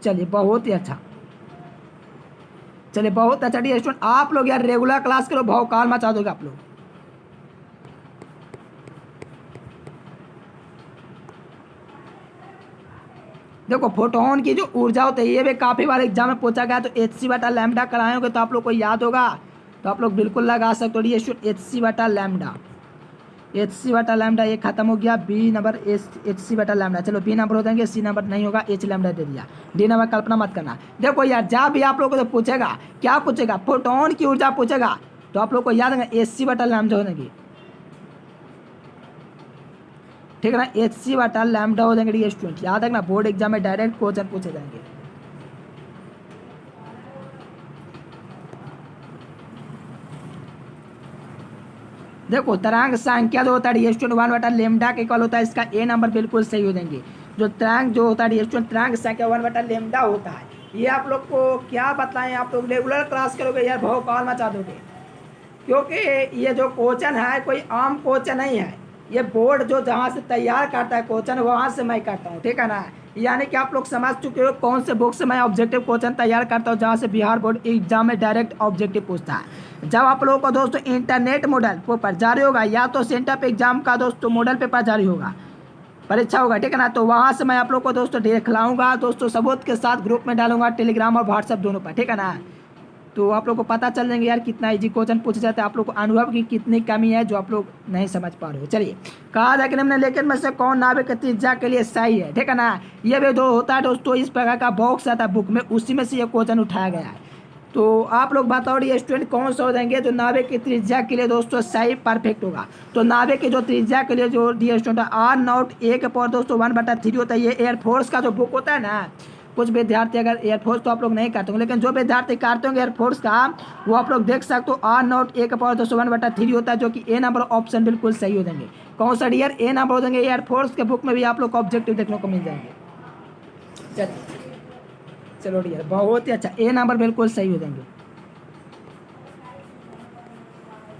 चलिए बहुत ही अच्छा, चलिए बहुत अच्छा डियर स्टूडेंट। आप लोग यार रेगुलर क्लास करो, भौकाल मचा दोगे आप लोग। देखो फोटोन की जो ऊर्जा होती है, ये भी काफ़ी बार एग्जाम में पूछा गया। तो hc/λ कराए होंगे तो आप लोग को याद होगा, तो आप लोग बिल्कुल लगा सकते हो डियर स्टूडेंट hc/λ। hc/λ ये खत्म हो गया, बी नंबर hc/λ। चलो बी नंबर हो जाएंगे, सी नंबर नहीं होगा, h लैम्डा दे दिया, डी नंबर कल्पना मत करना। देखो यार जब भी आप लोग को तो पूछेगा, क्या पूछेगा? फोटोन की ऊर्जा पूछेगा, तो आप लोग को याद रखना hc/λ हो जाएंगे, ठीक है ना। hc/λ हो जाएंगे डियर स्टूडेंट, याद रखना बोर्ड एग्जाम में डायरेक्ट क्वेश्चन पूछे जाएंगे। देखो तरंग संख्या जो होता है डियर स्टूडेंट 1/λ के इक्वल होता है, इसका ए नंबर बिल्कुल सही हो जाएंगे। जो तरंग जो होता है डियर स्टूडेंट तरंग संख्या 1/λ होता है। ये आप लोग को क्या बताएं, आप लोग रेगुलर क्लास करोगे यार भौकाल मचा दोगे, क्योंकि ये जो क्वेश्चन है कोई आम क्वेश्चन नहीं है। ये बोर्ड जो जहाँ से तैयार करता है क्वेश्चन, वहाँ से मैं करता हूँ, ठीक है ना। यानी कि आप लोग समझ चुके हो कौन से बुक से मैं ऑब्जेक्टिव क्वेश्चन तैयार करता हूँ, जहाँ से बिहार बोर्ड एग्जाम में डायरेक्ट ऑब्जेक्टिव पूछता है। जब आप लोगों को दोस्तों इंटरनेट मॉडल पेपर जारी होगा, या तो सेंटर पे एग्जाम का दोस्तों मॉडल पेपर जारी होगा, परीक्षा होगा, ठीक है ना, तो वहाँ से मैं आप लोग को दोस्तों दिखलाऊंगा दोस्तों, सबूत के साथ ग्रुप में डालूंगा, टेलीग्राम और व्हाट्सएप दोनों पर, ठीक है ना। तो आप लोग को पता चल जाएंगे यार कितना इजी क्वेश्चन पूछे जाते हैं, आप लोग को अनुभव की कितनी कमी है जो आप लोग नहीं समझ पा रहे हो। चलिए कहा जाए कि निम्नलिखित में से कौन नाभिक की त्रिज्या के लिए सही है, ठीक है ना। ये भी जो होता है दोस्तों इस प्रकार का बॉक्स आता है बुक में, उसी में से ये क्वेश्चन उठाया गया है। तो आप लोग बताओ ये स्टूडेंट कौन सा हो जाएंगे जो नाभिक की त्रिज्या के लिए दोस्तों सही परफेक्ट होगा। तो नाभिक की जो त्रिज्या के लिए जो डियर स्टूडेंट R0 1 पर दोस्तों 1/3 होता है। ये एयरफोर्स का जो बुक होता है ना, कुछ विद्यार्थी अगर एयरफोर्स तो आप लोग नहीं करते होंगे, लेकिन जो विद्यार्थी करते होंगे एयरफोर्स का, वो आप लोग देख सकते हो R0 1 पर दोस्तों 1/3 होता है, जो कि ए नंबर ऑप्शन बिल्कुल सही हो जाएंगे। कौन सा डियर? ए नंबर हो जाएंगे। एयरफोर्स के बुक में भी आप लोग को ऑब्जेक्टिव देखने को मिल जाएंगे। चलो डियर बहुत ही अच्छा, ए नंबर बिल्कुल सही हो जाएंगे।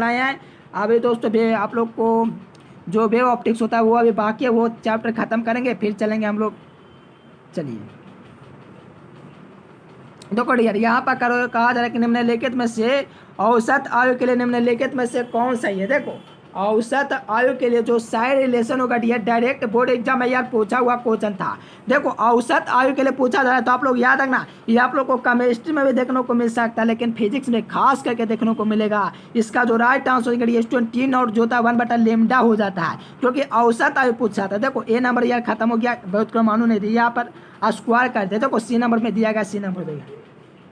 पढ़ाए हैं। अभी दोस्तों आप लोग को जो वेव ऑप्टिक्स होता है वो अभी बाकी है, वो चैप्टर ख़त्म करेंगे फिर चलेंगे हम लोग। चलिए देखो यार, यहाँ पर कहा जा रहा है कि निम्नलिखित में से औसत आयु के लिए निम्नलिखित में से कौन सही है। देखो औसत आयु के लिए जो साइड रिलेशन होगा ये डायरेक्ट बोर्ड एग्जाम में यार पूछा हुआ क्वेश्चन था। देखो औसत आयु के लिए पूछा जा रहा है तो आप लोग याद रखना, ये आप लोग को केमिस्ट्री में भी देखने को मिल सकता है लेकिन फिजिक्स में खास करके देखने को मिलेगा। इसका जो राइट आंसर होगा स्टूडेंट टी नॉट जो था 1/λ हो जाता है, क्योंकि औसत आयु पूछा था। देखो ए नंबर यार खत्म हो गया, बहुत क्रमाणु नहीं दिया, यहाँ पर स्क्वायर कर दे। देखो सी नंबर में दिया गया, सी नंबर देगा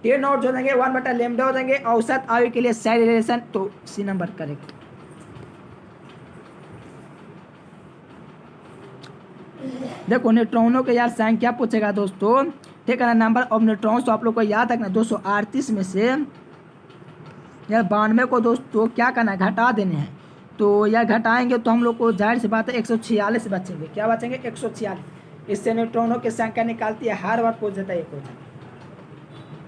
टी नॉट जो देंगे 1/λ हो जाएंगे औसत आयु के लिए साइड रिलेशन, तो सी नंबर करेक्ट। देखो न्यूट्रॉनों के यार संख्या पूछेगा दोस्तों, ठीक है ना, नंबर ऑफ न्यूट्रॉन्स, तो आप लोग को याद रखना 238 में से यार 92 को दोस्तों क्या करना है, घटा देने हैं। तो यार घटाएंगे तो हम लोग को जाहिर सी बात है 146 बचेंगे। क्या बचेंगे? 146। इससे न्यूट्रॉनों की संख्या निकालती है, हर बार पूछ देता है एक क्वेश्चन,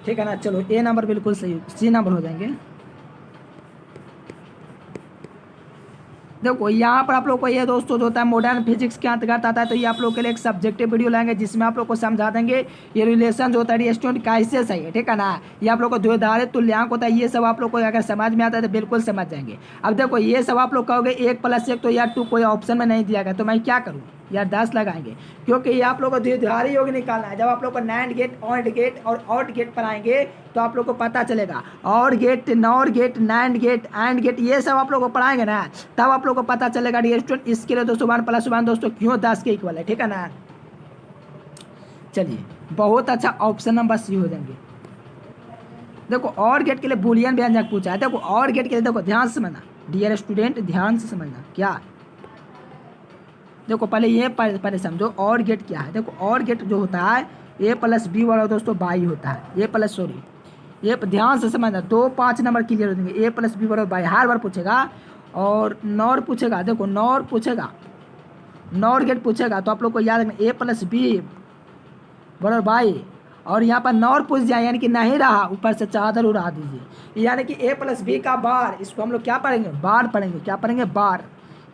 ठीक है ना। चलो ए नंबर बिल्कुल सही, सी नंबर हो जाएंगे। देखो यहाँ पर आप लोग को ये दोस्तों जो होता है मॉडर्न फिजिक्स के अंतर्गत आता है, तो ये आप लोग के लिए एक सब्जेक्टिव वीडियो लाएंगे जिसमें आप लोग को समझा देंगे ये रिलेशन जो होता है स्टूडेंट कैसे सही है, ठीक है ना। ये आप लोग को द्विधारित तुल्यांक होता है, ये सब आप लोग को अगर समझ में आता है तो बिल्कुल समझ जाएंगे। अब देखो ये सब आप लोग कहोगे 1+1 तो यार 2 कोई ऑप्शन में नहीं दिया गया, तो मैं क्या करूँ यार 10 लगाएंगे, क्योंकि ये आप लोग को द्विधारी योग निकालना है। जब आप लोग को नैंड गेट, ऑन्ड गेट और आउट गेट पढ़ाएंगे तो आप लोग को पता चलेगा। OR gate, NOR gate, NAND gate, AND gate, ये सब आप लोग को पढ़ाएंगे ना, तब आप लोग को पता चलेगा डियर स्टूडेंट इसके लिए दोस्तों 1+1 दोस्तों क्यों 10 के इक्वल है, ठीक है ना। चलिए बहुत अच्छा, ऑप्शन नंबर सी हो जाएंगे। देखो और गेट के लिए बुलियन व्यंजक पूछा है। देखो और गेट के लिए देखो ध्यान से समझना डियर स्टूडेंट, ध्यान से समझना। क्या देखो पहले ये पहले समझो और गेट क्या है। देखो और गेट जो होता है a+b वाला दोस्तों बाई होता है, ये ध्यान से समझना। 2 5 नंबर क्लियर हो जाएंगे, a+b बराबर बाई, हर बार पूछेगा। और नॉर पूछेगा, देखो नॉर पूछेगा, नॉर गेट पूछेगा तो आप लोग को याद रखना a+b बराबर बाई, और यहाँ पर नॉर पूछ जाए यानी कि नहीं रहा ऊपर से चादर उड़ा दीजिए, यानी कि a+b का बार, इसको हम लोग क्या पढ़ेंगे, बार पढ़ेंगे। क्या पढ़ेंगे? बार।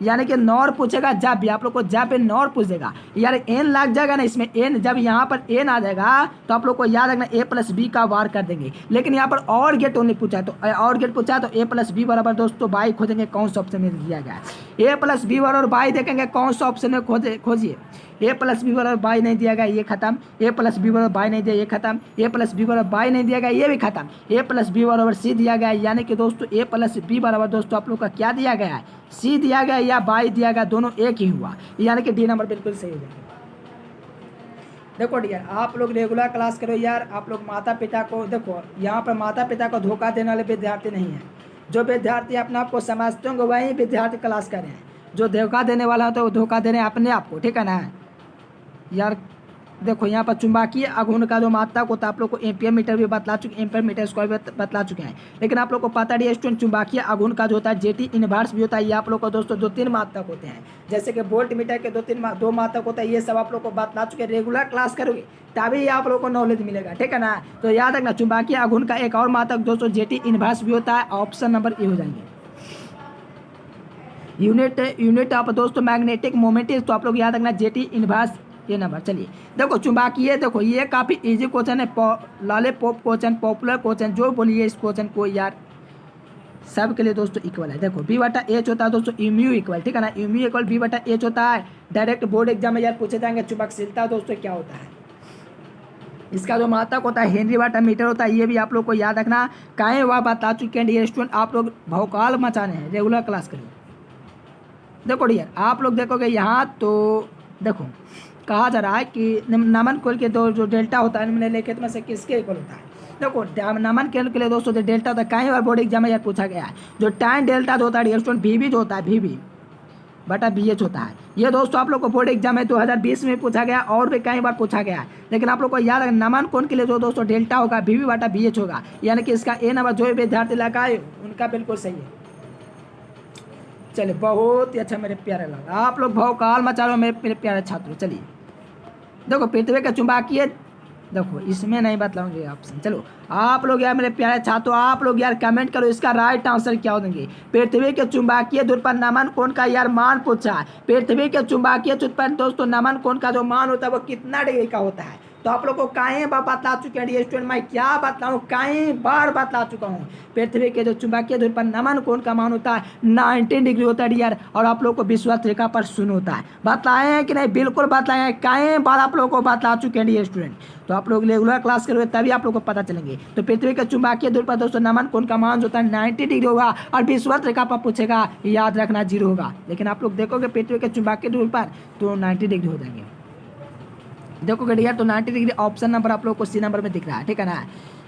यानी कि नॉर पूछेगा जब भी, आप लोग को जब भी नॉर पूछेगा यार एन लग जाएगा ना इसमें, एन जब यहाँ पर एन आ जाएगा तो आप लोग को याद रखना a+b का वार कर देंगे। लेकिन यहाँ पर और गेट ओनली पूछा है, तो और गेट पूछा तो a+b बराबर दोस्तों बाई खोजेंगे कौन सा ऑप्शन में दिया गया है। a+b बराबर बाई देखेंगे कौन सा ऑप्शन में खोजिए। a+b बराबर बाई नहीं दिया गया, ये खत्म। a+b बराबर बाई नहीं दिया, ये खत्म। a+b बराबर बाई नहीं दिया गया, ये भी खत्म। a+b बराबर सी दिया गया, यानी कि दोस्तों a+b बराबर दोस्तों आप लोग का क्या दिया गया है, सी दिया गया या बाई दिया गया, दोनों एक ही हुआ, यानी कि डी नंबर बिल्कुल सही हो जाएगा। देखो डियर आप लोग रेगुलर क्लास करो यार, आप लोग माता पिता को, देखो यहाँ पर माता पिता को धोखा देने वाले विद्यार्थी नहीं है। जो विद्यार्थी अपने आप को समझते होंगे वही विद्यार्थी क्लास कर रहे हैं, जो धोखा देने वाला होता है वो धोखा दे रहे हैं अपने आप को, ठीक है ना यार। देखो यहाँ पर चुंबकीय आघूर्ण का जो मात्रक होता है आप लोग को एम्पियर मीटर भी बतला चुके, एम्पियर मीटर स्क्वायर भी बतला चुके हैं। लेकिन आप लोग को पता है स्टूडेंट चुंबकीय आघूर्ण का जो होता है जेटी इनवर्स भी होता है, ये आप लोग को दोस्तों 2-3 मात्रक होते हैं, जैसे कि वोल्ट मीटर के 2 मात्रक होता है, ये सब आप लोग को बतला चुके। रेगुलर क्लास करोगे तभी आप लोग को नॉलेज मिलेगा, ठीक है ना। तो याद रखना चुंबकीय आघूर्ण का एक और मात्रक दोस्तों जेटी इनवर्स भी होता है, ऑप्शन नंबर ए हो जाएंगे। यूनिट आप दोस्तों मैग्नेटिक मोमेंट, तो आप लोग याद रखना जेटी इनवर्स ये नंबर। चलिए देखो चुंबकीय, देखो ये काफ़ी इजी क्वेश्चन है, लॉलीपॉप क्वेश्चन, पॉपुलर क्वेश्चन, जो बोलिए इस क्वेश्चन को यार सब के लिए दोस्तों इक्वल है। देखो B/H होता है दोस्तों म्यू इक्वल, ठीक है ना, म्यू इक्वल B/H होता है। डायरेक्ट बोर्ड एग्जाम में यार पूछे जाएंगे चुंबकशीलता दोस्तों क्या होता है, इसका जो मात्रक होता है हेनरी/मीटर होता है, ये भी आप लोग को याद रखना। कहीं वह बता चुके हैं डियर स्टूडेंट, आप लोग भौकाल मचाने हैं, रेगुलर क्लास करिए। देखो डियर आप लोग देखोगे यहाँ तो देखो कहा जा रहा है कि नमन कोल के दो जो डेल्टा होता है निम्नलिखित में से किसके इक्वल होता है। देखो नमन कोल के लिए दोस्तों जो डेल्टा होता है कहीं बार बोर्ड एग्जाम में यार पूछा गया है, जो टैन डेल्टा जो होता है डियर स्टूडेंट VB जो होता है VB, बटा बी एच होता है। ये दोस्तों आप लोग को बोर्ड एग्जाम में 2020 में पूछा गया और भी कई बार पूछा गया है, लेकिन आप लोग को याद रखना नमन कोण के लिए जो दोस्तों डेल्टा होगा वी बटा बी एच होगा, यानी कि इसका ए नंबर जो भी विद्यार्थी लगाए उनका बिल्कुल सही है। चलिए बहुत ही अच्छा मेरे प्यारे लगा, आप लोग भौकाल मचा रहे हो मेरे प्यारे छात्रों। चलिए देखो पृथ्वी का चुंबकीय, देखो इसमें नहीं बतलाऊंगे ऑप्शन। चलो आप लोग यार मेरे प्यारे छात्रों, आप लोग यार कमेंट करो इसका राइट आंसर क्या हो देंगे। पृथ्वी के चुंबकीय ध्रुव पर नमन कोण का यार मान पूछा है। पृथ्वी के चुंबकीय ध्रुव पर दोस्तों नमन कोण का जो मान होता है वो कितना डिग्री का होता है। तो आप लोग को कई बार बता चुके हैं स्टूडेंट, मैं क्या बताऊं, कई बार बता चुका हूं। पृथ्वी के जो चुंबकीय ध्रुव पर नमन कोण का मान होता है 90 डिग्री होता है डियर, और आप लोग को विषुवत रेखा पर शून्य होता है। बताए हैं कि नहीं, बिल्कुल बताए हैं, कई बार आप लोग को बता चुके हैं स्टूडेंट। तो आप लोग रेगुलर क्लास करोगे तभी आप लोग को पता चलेंगे। तो पृथ्वी के चुंबकीय ध्रुव पर दोस्तों नमन कोण का मान होता है 90 डिग्री होगा, और विषुवत रेखा पर पूछेगा याद रखना 0 होगा। लेकिन आप लोग देखोगे पृथ्वी के चुंबकीय ध्रुव पर तो 90 डिग्री हो जाएंगे। देखोगे डियर तो 90 डिग्री ऑप्शन नंबर आप लोग को सी नंबर में दिख रहा है, ठीक है ना।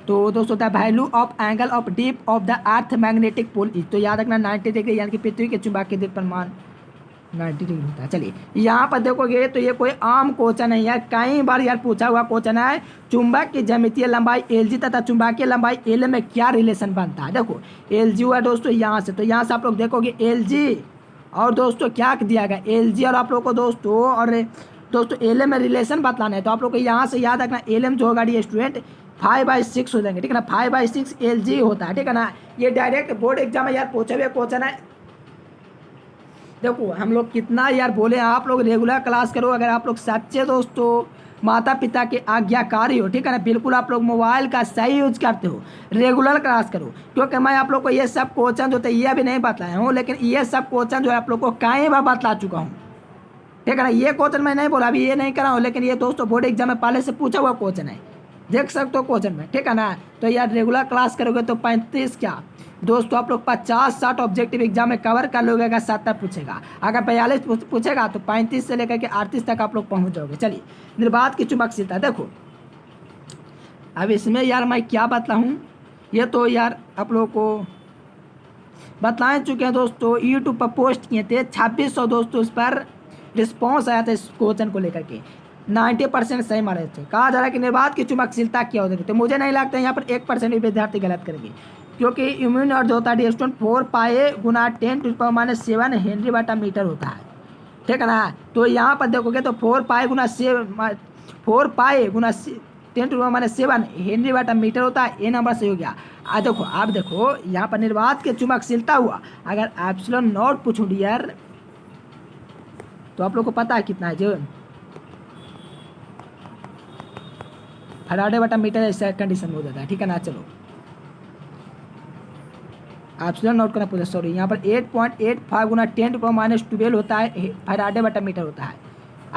तो दोस्तों the value of angle of dip of the earth magnetic pole, तो याद रखना 90 डिग्री, यानी कि पृथ्वी के चुंबकीय ध्रुव पर मान 90 डिग्री होता है। चलिए यहाँ पर देखोगे तो ये कोई आम क्वेश्चन नहीं है, कई बार यार पूछा हुआ क्वेश्चन है। चुंबक की ज्यामितीय लंबाई एल जी तथा चुंबकीय लंबाई एल में क्या रिलेशन बनता है। देखो एल जी हुआ दोस्तों यहाँ से, तो यहाँ से आप लोग देखोगे एल जी और दोस्तों क्या दिया गया एल जी, और आप लोग को दोस्तों एल एम में रिलेशन बतलाना है। तो आप लोग को यहाँ से याद रखना एल एम जो होगा डी स्टूडेंट 5/6 हो जाएंगे, ठीक है ना। 5/6 एल जी होता है, ठीक है ना। ये डायरेक्ट बोर्ड एग्जाम में यार पूछे हुए क्वेश्चन है। देखो हम लोग कितना यार बोले, आप लोग रेगुलर क्लास करो, अगर आप लोग सच्चे दोस्तों माता पिता के आज्ञाकारी हो, ठीक है ना, बिल्कुल आप लोग मोबाइल का सही यूज करते हो, रेगुलर क्लास करो। क्योंकि मैं आप लोग को ये सब क्वेश्चन जो थे ये भी नहीं बताया हूँ, लेकिन ये सब क्वेश्चन जो है आप लोग को कई बार बतला चुका हूँ, ठीक है ना। ये क्वेश्चन मैं नहीं बोला, अभी ये नहीं करा हूँ, लेकिन ये दोस्तों बोर्ड एग्जाम में पहले से पूछा हुआ क्वेश्चन है, देख सकते हो क्वेश्चन में, ठीक है ना। तो यार रेगुलर क्लास करोगे तो 35 क्या दोस्तों आप लोग 50-60 ऑब्जेक्टिव एग्जाम में कवर कर लोगे। अगर 70 पूछेगा, अगर 42 पूछेगा तो 35 से लेकर के 38 तक आप लोग पहुँच जाओगे। चलिए निर्वात की चुंबकशीलता, देखो अब इसमें यार मैं क्या बतलाऊँ, ये तो यार आप लोगों को बतला चुके हैं दोस्तों, यूट्यूब पर पोस्ट किए थे 2600 दोस्तों, उस पर रिस्पॉन्स आया था इस क्वेश्चन को लेकर के, 90% सही मारे थे। कहा जा रहा है कि निर्वात की चुंबकशीलता क्या होती है, तो मुझे नहीं लगता यहाँ पर 1% भी विद्यार्थी गलत करेंगे, क्योंकि इम्यून और जो होता है स्टूडेंट 4 पाए गुना 10⁻⁷ हेनरी बटा मीटर होता है, ठीक है ना। तो यहाँ पर देखोगे तो 4 पाए गुना 10⁻⁷ हेनरी बटा मीटर होता है, ए नंबर सही हो गया। देखो आप देखो यहाँ पर निर्वात की चुंबकशीलता हुआ, अगर एप्सिलॉन नॉट पूछूं डियर तो आप लोग को पता है कितना है, जो फैराडे बटा मीटर ऐसा कंडीशन में हो जाता है, ठीक है ना। चलो एप्सिलॉन नॉट करना पूछा, सॉरी यहाँ पर 8.85 गुना 10⁻12 होता है, फैराडे बटा मीटर होता है।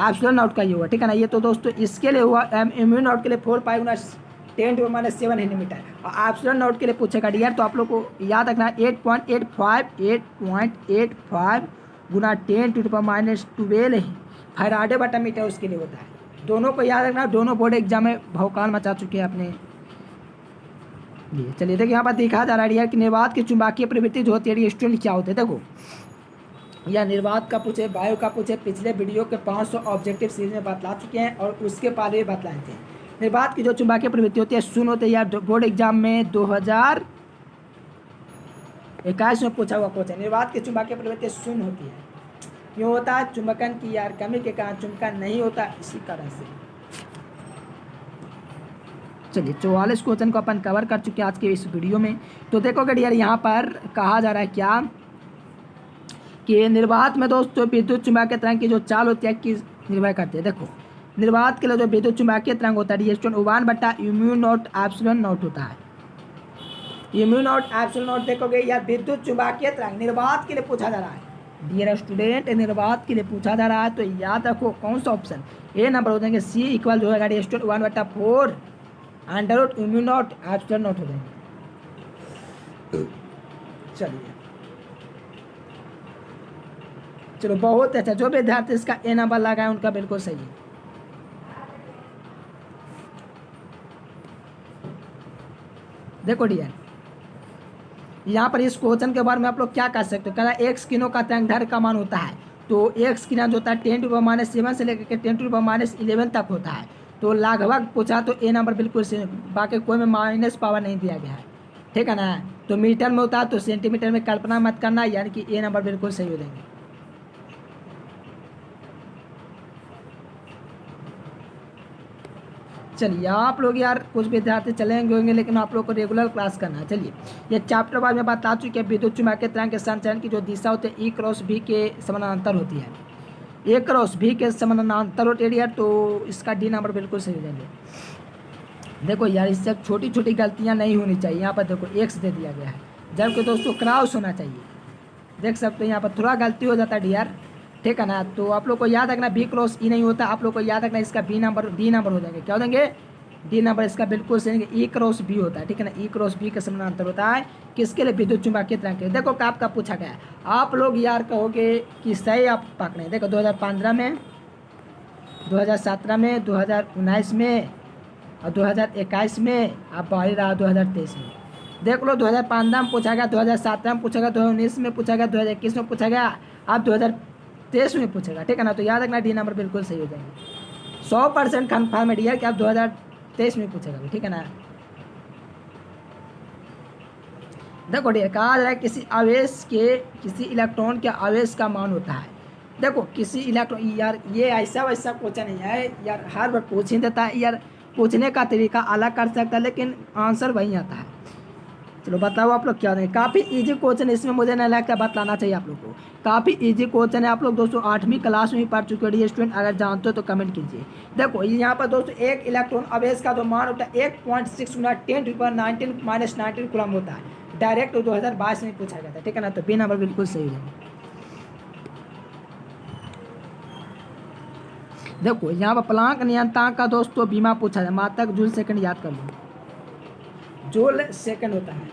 एप्सिलॉन नॉट का ये हुआ, ठीक है ना। ये तो दोस्तों इसके लिए हुआ, इम्यून नॉट के लिए 4 पाई गुना 10⁻⁷ हेनरी मीटर, और एप्सिलॉन नॉट के लिए पूछेगा डियर, तो आप लोग को याद रखना 8.85 गुना 10⁻12 फैराडे बटा मीटर उसके लिए होता है। दोनों को याद रखना, दोनों बोर्ड एग्जाम में भौकाल मचा चुके हैं अपने लिए। चलिए देखिए यहाँ पर दिखा जा रहा है कि निर्वात की चुंबकीय प्रवृत्ति जो होती है स्टूडेंट क्या होते हैं। देखो या निर्वात का पूछे, वायु का पूछे, पिछले वीडियो के 500 ऑब्जेक्टिव सीरीज में बतला चुके हैं, और उसके पहले भी बतलाए थे। निर्वात की जो चुंबकीय प्रवृत्ति होती है शून्य होती है, यार बोर्ड एग्जाम में 2021 में पूछा हुआ क्वेश्चन, निर्वात की चुंबकीय प्रवृत्ति शून्य होती है। क्यों होता है, चुंबकन की यार कमी के कारण चुंबकन नहीं होता, इसी कारण से। चलिए 44 क्वेश्चन को अपन कवर कर चुके हैं आज के इस वीडियो में। तो देखोगे यार यहाँ पर कहा जा रहा है क्या कि निर्वात में दोस्तों विद्युत चुंबकीय तरंग की जो चाल होती है किस निर्भर करती है। देखो निर्वात के लिए जो विद्युत चुंबकीय तरंग होता है स्टूडेंट 1 बटा म्यू नॉट एप्सिलॉन नॉट होता है। म्यू नॉट एप्सिलॉन नॉट देखोगे यार विद्युत चुंबकीय तरंग निर्वात के लिए पूछा जा रहा है डियर स्टूडेंट, निर्वात के लिए पूछा जा रहा है। तो याद रखो कौन सा ऑप्शन, ए नंबर हो जाएंगे, सी इक्वल जो होगा student 1/4 under mu naught epsilon not हो जाएंगे। चलो बहुत अच्छा, जो विद्यार्थी इसका ए नंबर लगाए उनका बिल्कुल सही है। देखो डियर यहाँ पर इस क्वेश्चन के बारे में आप लोग क्या कर सकते हो, कह रहा है एक किलो का तरंग दैर्घ्य का मान होता है तो एक्स की रेंज होता है 10⁻7 से लेकर के 10⁻11 तक होता है। तो लगभग पूछा तो ए नंबर बिल्कुल से, बाकी कोई में माइनस पावर नहीं दिया गया है, ठीक है ना। तो मीटर में होता है तो सेंटीमीटर में कल्पना मत करना, यानी कि ए नंबर बिल्कुल सही हो जाएंगे। चलिए आप लोग यार कुछ विद्यार्थी चलेंगे होंगे, लेकिन आप लोग को रेगुलर क्लास करना है। चलिए ये चैप्टर बाद में बता चुके हैं, विद्युत चुम्बकीय तरंग के संचरण की जो दिशा होती है E×B के समानांतर होती है, A×B के समानांतर होती है यार। तो इसका डी नंबर बिल्कुल सही हो जाएंगे। देखो यार इससे छोटी छोटी गलतियाँ नहीं होनी चाहिए। यहाँ पर देखो एक्स दे दिया गया है, जबकि दोस्तों क्रॉस होना चाहिए। देख सकते हैं यहाँ पर थोड़ा गलती हो जाता है डी यार, ठीक है ना। तो आप लोग को याद रखना B×E नहीं होता, आप लोग को याद रखना इसका डी नंबर हो जाएंगे। क्या हो जाएंगे? डी नंबर इसका बिल्कुल सही है। E×B होता है, ठीक है ना। E×B का समानांतर होता है किसके लिए? विद्युत चुम्बकीय तरंग के। देखो आपका पूछा गया है, आप लोग यार कहोगे कि सही आप पकड़े। देखो 2015 में, 2017 में, 2019 में और 2021 में, आप बाहरी रहा 2023 में। देख लो 2015 में पूछा गया, 2017 में पूछा गया, 2019 में पूछा गया, 2021 में पूछा गया, अब 2023 में पूछेगा, ठीक है ना। तो याद रखना डी नंबर बिल्कुल सही हो जाएंगे। 100% कन्फर्म है डियर कि आप 2023 में पूछेगा, ठीक है ना। देखो डियर कहा जा रहा है किसी आवेश के, किसी इलेक्ट्रॉन के आवेश का मान होता है। देखो किसी इलेक्ट्रॉन, यार ये ऐसा वैसा क्वेश्चन नहीं है यार, हर बार पूछ ही देता है यार, पूछने का तरीका अलग कर सकता है लेकिन आंसर वही आता है। चलो बताओ आप लोग क्या देंगे। काफ़ी इजी क्वेश्चन है, इसमें मुझे नहीं लगता बतलाना चाहिए आप लोग को। काफ़ी इजी क्वेश्चन है, आप लोग दोस्तों 8वीं क्लास में ही पढ़ चुके हो स्टूडेंट, अगर जानते हो तो कमेंट कीजिए। देखो यहाँ पर दोस्तों एक इलेक्ट्रॉन आवेश का जो मान होता है 1.6 × 10⁻19 कूलम होता है। डायरेक्ट 2022 में पूछा गया था, ठीक है ना। तो बी नंबर बिल्कुल सही है। देखो यहाँ पर प्लांक नियंत्रण का दोस्तों बीमा पूछा है। मात्रक जूल सेकंड याद कर लो, जूल सेकंड होता है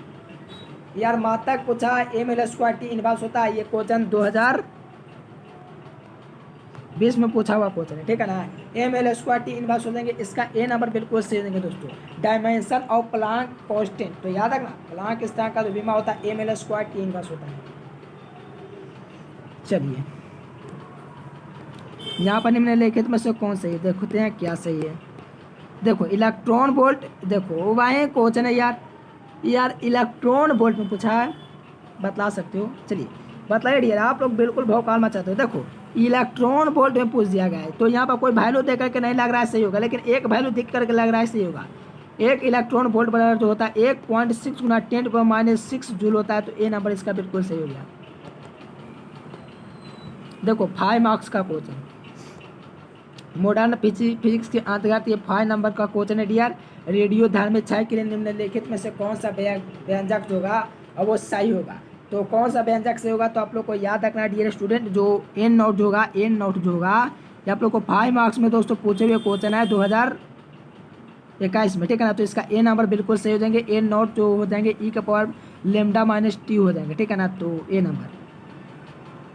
यार। मात्रक पूछा ml² इनवर्स होता है। ये क्वेश्चन 2020 में पूछा हुआ क्वेश्चन है, ठीक है ना। ml² इनवर्स हो जाएंगे, इसका ए नंबर बिल्कुल सही देंगे दोस्तों। डायमेंशन ऑफ प्लांक कांस्टेंट, तो याद रखना प्लांक स्थिरांक का जो बीमा होता है ml² इनवर्स होता है। चलिए यहाँ पर निम्नलिखित में से कौन सही है, देखते हैं क्या सही है। देखो इलेक्ट्रॉन वोल्ट, देखो वही क्वेश्चन है यार इलेक्ट्रॉन वोल्ट में पूछा है, बतला सकते हो। चलिए बतलाइए डियर, आप लोग बिल्कुल भौकाल मचाते हो। देखो इलेक्ट्रॉन वोल्ट में पूछ दिया गया है, तो यहाँ पर कोई वैल्यू दे करके नहीं लग रहा है सही होगा, लेकिन एक वैल्यू दिख करके लग रहा है सही होगा। एक इलेक्ट्रॉन वोल्ट बराबर जो होता है 1.6 × 10⁻⁻6 जूल होता है। तो ए नंबर इसका बिल्कुल सही हो गया। देखो 5 मार्क्स का क्वेश्चन, मॉडर्न फिजिक्स के अंतर्गत ये 5 नंबर का क्वेश्चन है डियर। रेडियो धर्म क्षय के लिए निम्नलिखित में से कौन सा व्यंजक जो होगा और वो सही होगा। तो कौन सा व्यंजक सही होगा, तो आप लोग को याद रखना है डियर स्टूडेंट, जो एन नॉट जो होगा ये आप लोग को 5 मार्क्स में दोस्तों पूछे हुए क्वेश्चन है 2021 में, ठीक है ना। तो इसका ए नंबर बिल्कुल सही हो जाएंगे। एन नॉट जो हो जाएंगे e⁻λ-t हो जाएंगे, ठीक है ना। तो ए नंबर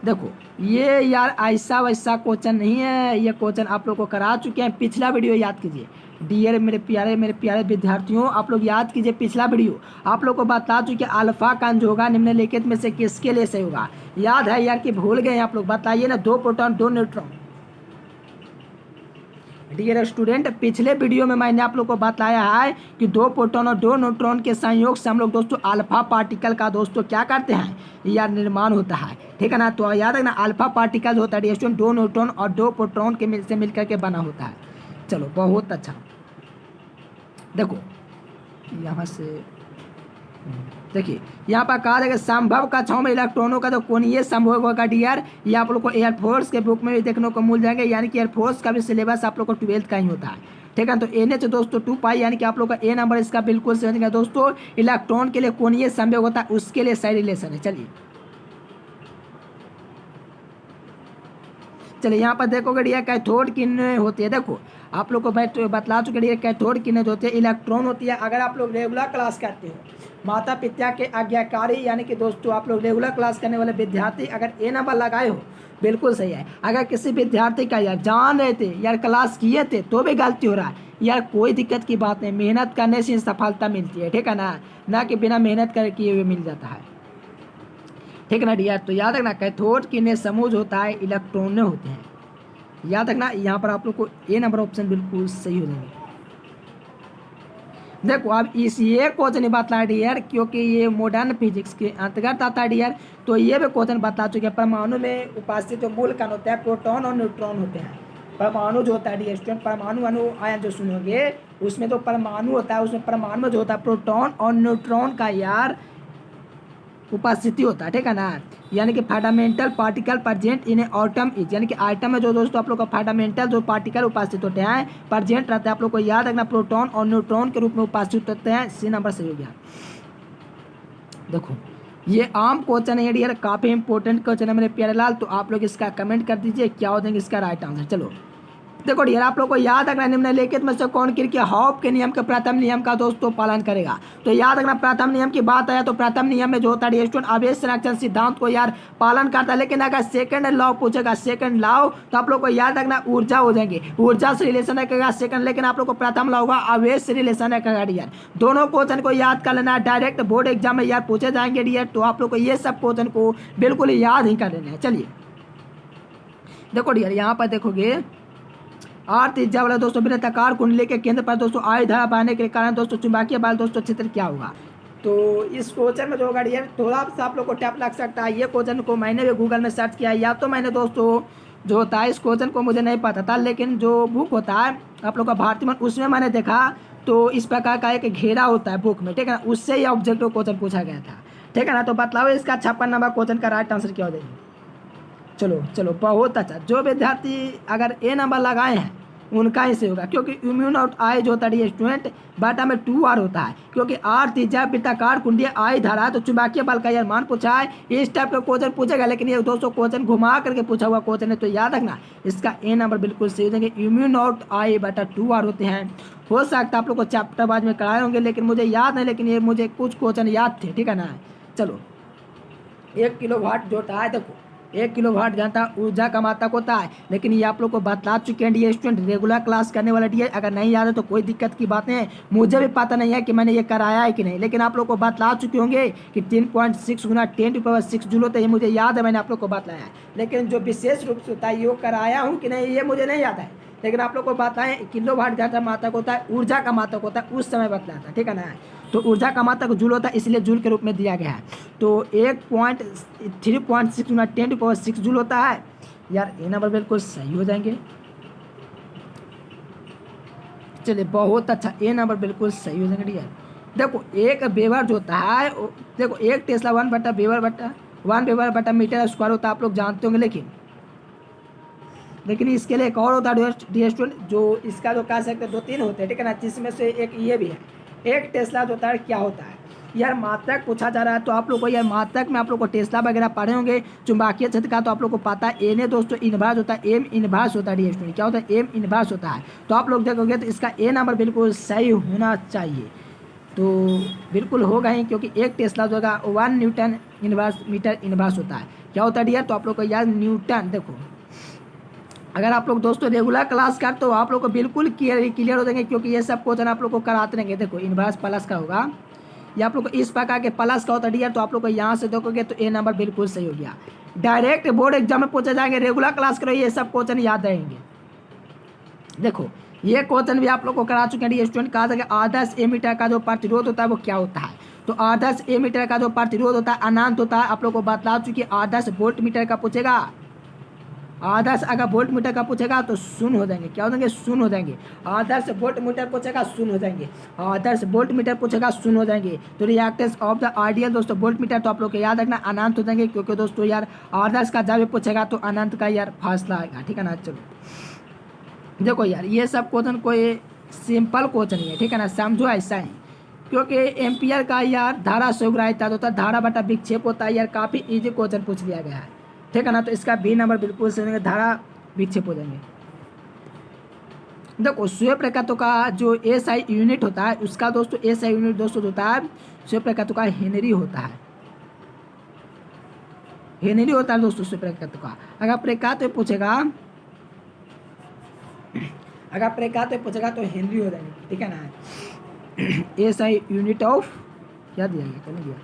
देखो ये यार ऐसा वैसा क्वेश्चन नहीं है, ये क्वेश्चन आप लोग को करा चुके हैं। पिछला वीडियो याद कीजिए डियर मेरे प्यारे विद्यार्थियों, आप लोग याद कीजिए पिछला वीडियो आप लोग को बता चुके अल्फा कण जो होगा निम्नलिखित में से किसके लिए सही होगा। याद है यार कि भूल गए आप लोग, बताइए ना। 2 प्रोटॉन 2 न्यूट्रॉन। डियर स्टूडेंट पिछले वीडियो में मैंने आप लोग को बताया है कि 2 प्रोटॉन और 2 न्यूट्रॉन के संयोग से हम लोग दोस्तों अल्फा पार्टिकल का दोस्तों क्या करते हैं यार निर्माण होता है, ठीक है ना। तो याद रखना अल्फा पार्टिकल होता है स्टूडेंट 2 न्यूट्रॉन और 2 प्रोटॉन के से मिलकर के बना होता है। चलो बहुत अच्छा। देखो यहाँ से देखिए यहाँ पर कहा जाएगा संभव कक्षाओं में इलेक्ट्रॉनों का तो कोणीय संभव होगा डियर। ये आप लोग को एयरफोर्स के बुक में भी देखने को मिल जाएंगे, यानी कि एयरफोर्स का भी सिलेबस आप लोग को 12th का ही होता है, ठीक है। तो NH दोस्तों 2 पाई, यानी कि आप लोग का ए नंबर इसका बिल्कुल सही होगा दोस्तों। इलेक्ट्रॉन के लिए कोणीय संभव होता है, उसके लिए सही रिलेशन है। चलिए यहाँ पर देखोगे डियर कैथोड किरणें होती है। देखो आप लोग को बतला चुके डियर कैथोड किरणें होती है, इलेक्ट्रॉन होती है। अगर आप लोग रेगुलर क्लास करते हो, माता पिता के आज्ञाकारी, यानी कि दोस्तों आप लोग रेगुलर क्लास करने वाले विद्यार्थी अगर ए नंबर लगाए हो बिल्कुल सही है। अगर किसी विद्यार्थी का यार जान रहे थे यार क्लास किए थे तो भी गलती हो रहा है यार, कोई दिक्कत की बात नहीं, मेहनत करने से सफलता मिलती है, ठीक है ना कि बिना मेहनत कर किए हुए मिल जाता है। ठीक है ना डियर। तो याद रखना कैथोड किन्हें समूह जो होता है इलेक्ट्रॉन होते हैं। याद रखना यहाँ पर आप लोग को ए नंबर ऑप्शन बिल्कुल सही हो जाएंगे। देखो अब इस ये क्वेश्चन बतला है डियर, क्योंकि ये मॉडर्न फिजिक्स के अंतर्गत आता है डियर। तो ये भी क्वेश्चन बता चुके हैं परमाणु में उपस्थित जो मूल कण होते हैं प्रोटॉन और न्यूट्रॉन होते हैं। परमाणु जो होता है डियर स्टूडेंट, परमाणु अणु आयन जो सुनोगे उसमें जो परमाणु होता है उसमें परमाणु में जो होता है प्रोटॉन और न्यूट्रॉन का यार उपस्थिति होता है। ठीक है ना, यानी कि fundamental particle present in autumn is, यानी कि आइटम में जो दोस्तों आप लोग का फंडामेंटल जो पार्टिकल उपस्थित होते हैं प्रेजेंट रहते हैं। आप लोग को याद रखना प्रोटॉन और न्यूट्रॉन के रूप में उपस्थित होते हैं। सी नंबर सही हो गया। देखो ये आम क्वेश्चन है डियर, काफी इंपॉर्टेंट क्वेश्चन है मेरे प्यारे लाल। तो आप लोग इसका कमेंट कर दीजिए क्या हो जाएंगे इसका राइट आंसर। चलो देखो डियर आप लोग को याद रखना निम्नलिखित में से कौन क्रिया हॉप के नियम के प्रथम नियम का दोस्तों पालन करेगा। तो याद रखना प्रथम नियम की बात आया तो प्रथम नियम में जो होता है स्टूडेंट आवेश संरक्षण सिद्धांत को यार पालन करता है। लेकिन अगर सेकंड लॉ पूछेगा सेकंड लॉ तो आप लोग को याद रखना ऊर्जा हो जाएंगे, ऊर्जा से रिलेशन रखेगा सेकंड। लेकिन आप लोग को प्रथम लॉ होगा आवेश से रिलेशन रखेगा डियर। दोनों क्वेश्चन को याद कर लेना, डायरेक्ट बोर्ड एग्जाम में यार पूछे जाएंगे डियर। तो आप लोग को ये सब क्वेश्चन को बिल्कुल याद ही कर लेना है। चलिए देखो डियर यहाँ पर देखोगे त्रिज्या वाला दोस्तों वृत्ताकार कुंडली के केंद्र पर दोस्तों आयु धारा बहने के कारण दोस्तों चुंबकीय बल दोस्तों क्षेत्र क्या होगा। तो इस क्वेश्चन में जो होगा डियर थोड़ा सा आप लोग को टफ लग सकता है। ये क्वेश्चन को मैंने भी गूगल में सर्च किया, या तो मैंने दोस्तों जो होता है इस क्वेश्चन को मुझे नहीं पता था, लेकिन जो बुक होता है आप लोग का भारतीय मन उसमें मैंने देखा तो इस प्रकार का एक घेरा होता है बुक में। ठीक है ना, उससे ही ऑब्जेक्टिव क्वेश्चन पूछा गया था। ठीक है ना, तो बतलाओ इसका 56 नंबर क्वेश्चन का राइट आंसर क्या हो जाएगा। चलो चलो बहुत अच्छा। जो विद्यार्थी अगर ए नंबर लगाए हैं उनका ही से होगा, क्योंकि इम्यून आउट आई जो होता है स्टूडेंट बाटा में 2R होता है, क्योंकि R त्रिज्या वृत्ताकार कुंडली आई धारा तो चुंबकीय बल का यार मान पूछा है। इस टाइप का क्वेश्चन पूछेगा, लेकिन ये दोस्तों क्वेश्चन घुमा करके पूछा हुआ क्वेश्चन है। तो याद रखना इसका ए नंबर बिल्कुल सही हो जाएंगे। इम्यून आउट आई बटा 2R होते हैं। हो सकता है आप लोग को चैप्टर बाद में कराए होंगे, लेकिन मुझे याद नहीं, लेकिन ये मुझे कुछ क्वेश्चन याद थे। ठीक है ना, चलो 1 किलोवाट जो होता है देखो 1 किलोवाट घंटा ऊर्जा का मात्रक होता है। लेकिन ये आप लोग को बता चुके हैं डियर स्टूडेंट, रेगुलर क्लास करने वाला डियर। अगर नहीं याद है तो कोई दिक्कत की बात नहीं है, मुझे भी पता नहीं है कि मैंने ये कराया है कि नहीं, लेकिन आप लोग को बता चुके होंगे कि 3.6 गुना 10⁻6 जूल होता है। ये मुझे याद है, मैंने आप लोग को बताया है। लेकिन जो विशेष रूप से होता है ये कराया हूँ कि नहीं ये मुझे नहीं याद है, लेकिन आप लोग को बताएं किलोवाट घंटा मात्रक होता है, ऊर्जा का मात्रक होता है, उस समय बतलाया था। ठीक है ना, तो ऊर्जा का मात्रक जूल होता है, इसलिए जूल के रूप में दिया गया है। तो 3.6 गुना 10⁻6 जूल होता है यार। ये नंबर बिल्कुल सही हो जाएंगे। चलिए बहुत अच्छा, ए नंबर बिल्कुल सही हो जाएंगे डियर। देखो एक वेबर जो होता है देखो 1 टेस्ला 1 वेबर बटा मीटर स्क्वायर होता है, आप लोग जानते होंगे। लेकिन इसके लिए एक और होता है डियर स्टूडेंट, जो इसका जो कह सकते हैं 2-3 होते हैं। ठीक है ना, जिसमें से एक ये भी है। 1 टेस्ला जो होता है क्या होता है यार, मात्रक पूछा जा रहा है। तो आप लोग को यार मात्रक में आप लोग को टेस्ला वगैरह पढ़े होंगे। चुंबकीय क्षेत्र का तो आप लोग को पता है, ए ने दोस्तों इनवर्स होता है, एम इनवर्स होता है डियर स्टूडेंट। क्या होता है, एम इनवर्स होता है। तो आप लोग देखोगे तो इसका ए नंबर बिल्कुल सही होना चाहिए। तो बिल्कुल होगा ही, क्योंकि 1 टेस्ला जो होगा 1 न्यूटन इनवर्स मीटर इनवर्स होता है। क्या होता है डियर, तो आप लोग को यार न्यूटन। देखो अगर आप लोग दोस्तों रेगुलर क्लास कर तो आप लोग को बिल्कुल क्लियर हो जाएंगे, क्योंकि ये सब क्वेश्चन आप लोग को कराते रहेंगे। देखो इनवर्स प्लस का होगा, या आप लोग को इस प्रकार के प्लस का होता है डियर। तो आप लोग को यहाँ से देखोगे तो ए नंबर बिल्कुल सही हो गया। डायरेक्ट बोर्ड एग्जाम में पूछे जाएंगे, रेगुलर क्लास करो ये सब क्वेश्चन याद रहेंगे। देखो ये क्वेश्चन भी आप लोग को करा चुके हैं डियर स्टूडेंट। कहा था कि आदर्श एमीटर का जो प्रतिरोध होता है वो क्या होता है। तो आदर्श एमीटर का जो प्रतिरोध होता है अनंत होता है। आप लोग को बतला चुकी आदर्श वोल्ट मीटर का पूछेगा, आदर्श अगर वोल्ट मीटर का पूछेगा तो शून्य हो जाएंगे। क्या हो जाएंगे, शून्य हो जाएंगे। आदर्श वोल्ट मीटर पूछेगा शून्य हो जाएंगे। आदर्श वोल्ट मीटर पूछेगा शून्य हो जाएंगे। तो रिएक्टेंस ऑफ द आइडियल दोस्तों वोल्ट मीटर तो आप लोग को याद रखना अनंत हो जाएंगे, क्योंकि दोस्तों यार आदर्श का जब भी पूछेगा तो अनंत का यार फासला आएगा। ठीक है ना, चलो देखो यार ये सब क्वेश्चन कोई सिंपल क्वेश्चन नहीं है। ठीक है ना, समझो ऐसा ही, क्योंकि एम्पियर का यार धारा स्वीकार्यता होता है, धारा बटा विक्षेप होता है यार। काफ़ी ईजी क्वेश्चन पूछ लिया गया है। ठीक है ना, तो इसका बी नंबर बिल्कुल सही, धारा विक्षेप हो जाएंगे। देखो स्वयंप्रकात्व का जो एसआई यूनिट होता है उसका दोस्तों एसआई यूनिट दोस्तों होता है स्वयंप्रकात्व का हेनरी होता है। हेनरी होता है दोस्तों स्वयंप्रकात्व का। अगर प्रकात्व पूछेगा तो हेनरी हो जाएंगे। ठीक है ना, एसआई यूनिट ऑफ क्या दिया गया, क्या नहीं दिया।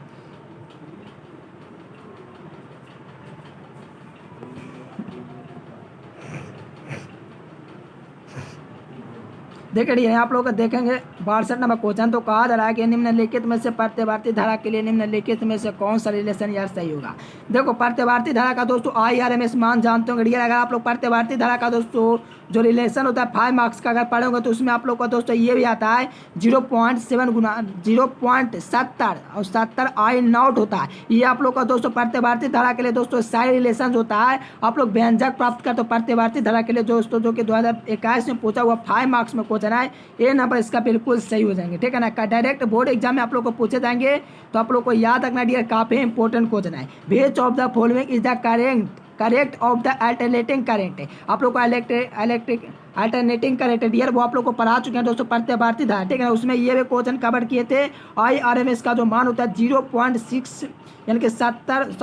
देखिए डियर आप लोग देखेंगे 62 नंबर क्वेश्चन। तो कहा जा रहा है कि निम्नलिखित में से प्रतिवार्ती धारा के लिए निम्नलिखित में से कौन सा रिलेशन यार सही होगा। देखो प्रतिवार्ती धारा का दोस्तों IRMS मान जानते होंगे डियर। अगर आप लोग प्रतिवार्ती धारा का दोस्तों जो रिलेशन होता है 5 मार्क्स का अगर पढ़ोगे तो उसमें आप लोग का दोस्तों ये भी आता है 0.7 गुना 0.70 और 70 I0 होता है। ये आप लोग का दोस्तों प्रतिवार्ती धारा के लिए दोस्तों साइड रिलेशन होता है। आप लोग व्यंजक प्राप्त करते हो प्रतिवार्ती धारा के लिए दोस्तों, जो कि 2021 में पूछा हुआ 5 मार्क्स में क्वेश्चन है। ये नंबर इसका बिल्कुल सही हो जाएंगे, ठीक है ना। डायरेक्ट बोर्ड एग्जाम में आप लोग को पूछे जाएंगे तो आप लोग को याद रखना डियर, काफी इंपॉर्टेंट क्वेश्चन है। Which of the following is the correct of the alternating current. आप लोग को इलेक्ट्रिक अल्टरनेटिंग करंट डियर वो आप लोग को पढ़ा चुके हैं दोस्तों प्रतिवार्ती धारा, ठीक है ना। उसमें ये भी क्वेश्चन कवर किए थे। IRMS का जो मान होता है 0.6 यानी कि 70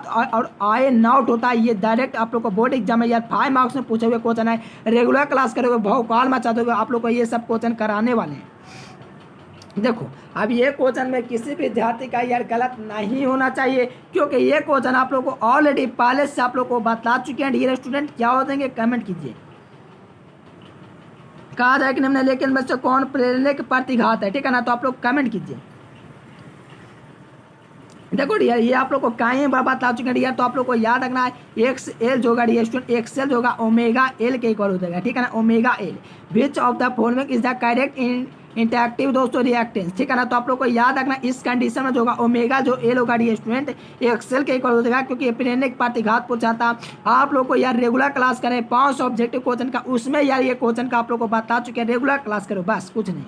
और I0 होता है। ये डायरेक्ट आप लोग को बोर्ड एग्जाम में यार 5 मार्क्स में पूछे हुए क्वेश्चन है। रेगुलर क्लास करोगे भौकाल मचा दोगे, आप लोग को ये सब क्वेश्चन कराने वाले हैं। देखो अब ये क्वेश्चन में किसी भी विद्यार्थी का यार गलत नहीं होना चाहिए, क्योंकि ये क्वेश्चन आप लोग को ऑलरेडी पहले से आप लोग को बता चुके हैं। डियर स्टूडेंट क्या हो जाएंगे कमेंट कीजिए। कहा जाए कि निम्नलिखित में से कौन प्रेरक प्रतिघात है, ठीक है ना। तो आप लोग कमेंट कीजिए। देखो डियर ये आप लोग को कहीं बार बता चुके हैं डियर, तो आप लोग को याद रखना है XL जो होगा डियर स्टूडेंट, XL जो होगा ओमेगा L के इक्वल हो जाएगा, ठीक है ना, omega L। Which of the following is the correct interactive दोस्तों रिएक्टेंस, ठीक है ना। तो आप लोग को याद रखना इस कंडीशन में जो होगा ओमेगा जो L होगा डियर स्टूडेंट XL के इक्वल हो जाएगा, क्योंकि प्रेरक प्रतिघात पूछा था। आप लोग को यार रेगुलर क्लास करें 5 ऑब्जेक्टिव क्वेश्चन का, उसमें यार ये क्वेश्चन का आप लोग को बता चुके हैं। रेगुलर क्लास करो बस, कुछ नहीं।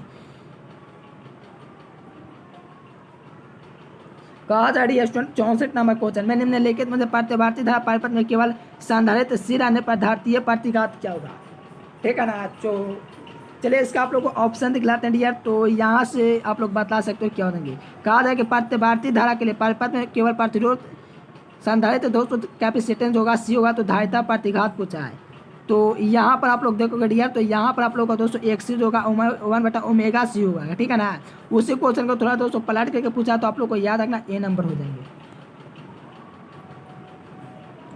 कहा जा रही है स्टूडेंट 64 नंबर क्वेश्चन में निम्नलिखित में से प्रतिवार्ती धारा परिपथ में केवल संधारित सिर आने पर धारतीय प्रतिघात क्या होगा, ठीक है ना। तो चलिए इसका आप लोग को ऑप्शन दिखलाते हैं डियर। तो यहाँ से आप लोग बता सकते हो क्या हो जाएंगे। कहा जाए कि प्रतिवार्ती धारा के लिए परिपथ में केवल प्रतिरोध संधारित दोस्तों कैपेसिटेंस होगा, C होगा। तो धारिता प्रतिघात पूछा है। तो यहाँ पर आप लोग देखोगे डियर, तो यहाँ पर आप लोग का दोस्तों XC होगा 1/ओमेगा C होगा, ठीक है ना। उसी क्वेश्चन को थोड़ा दोस्तों पलट करके पूछा, तो आप लोग को याद रखना A नंबर हो जाएंगे।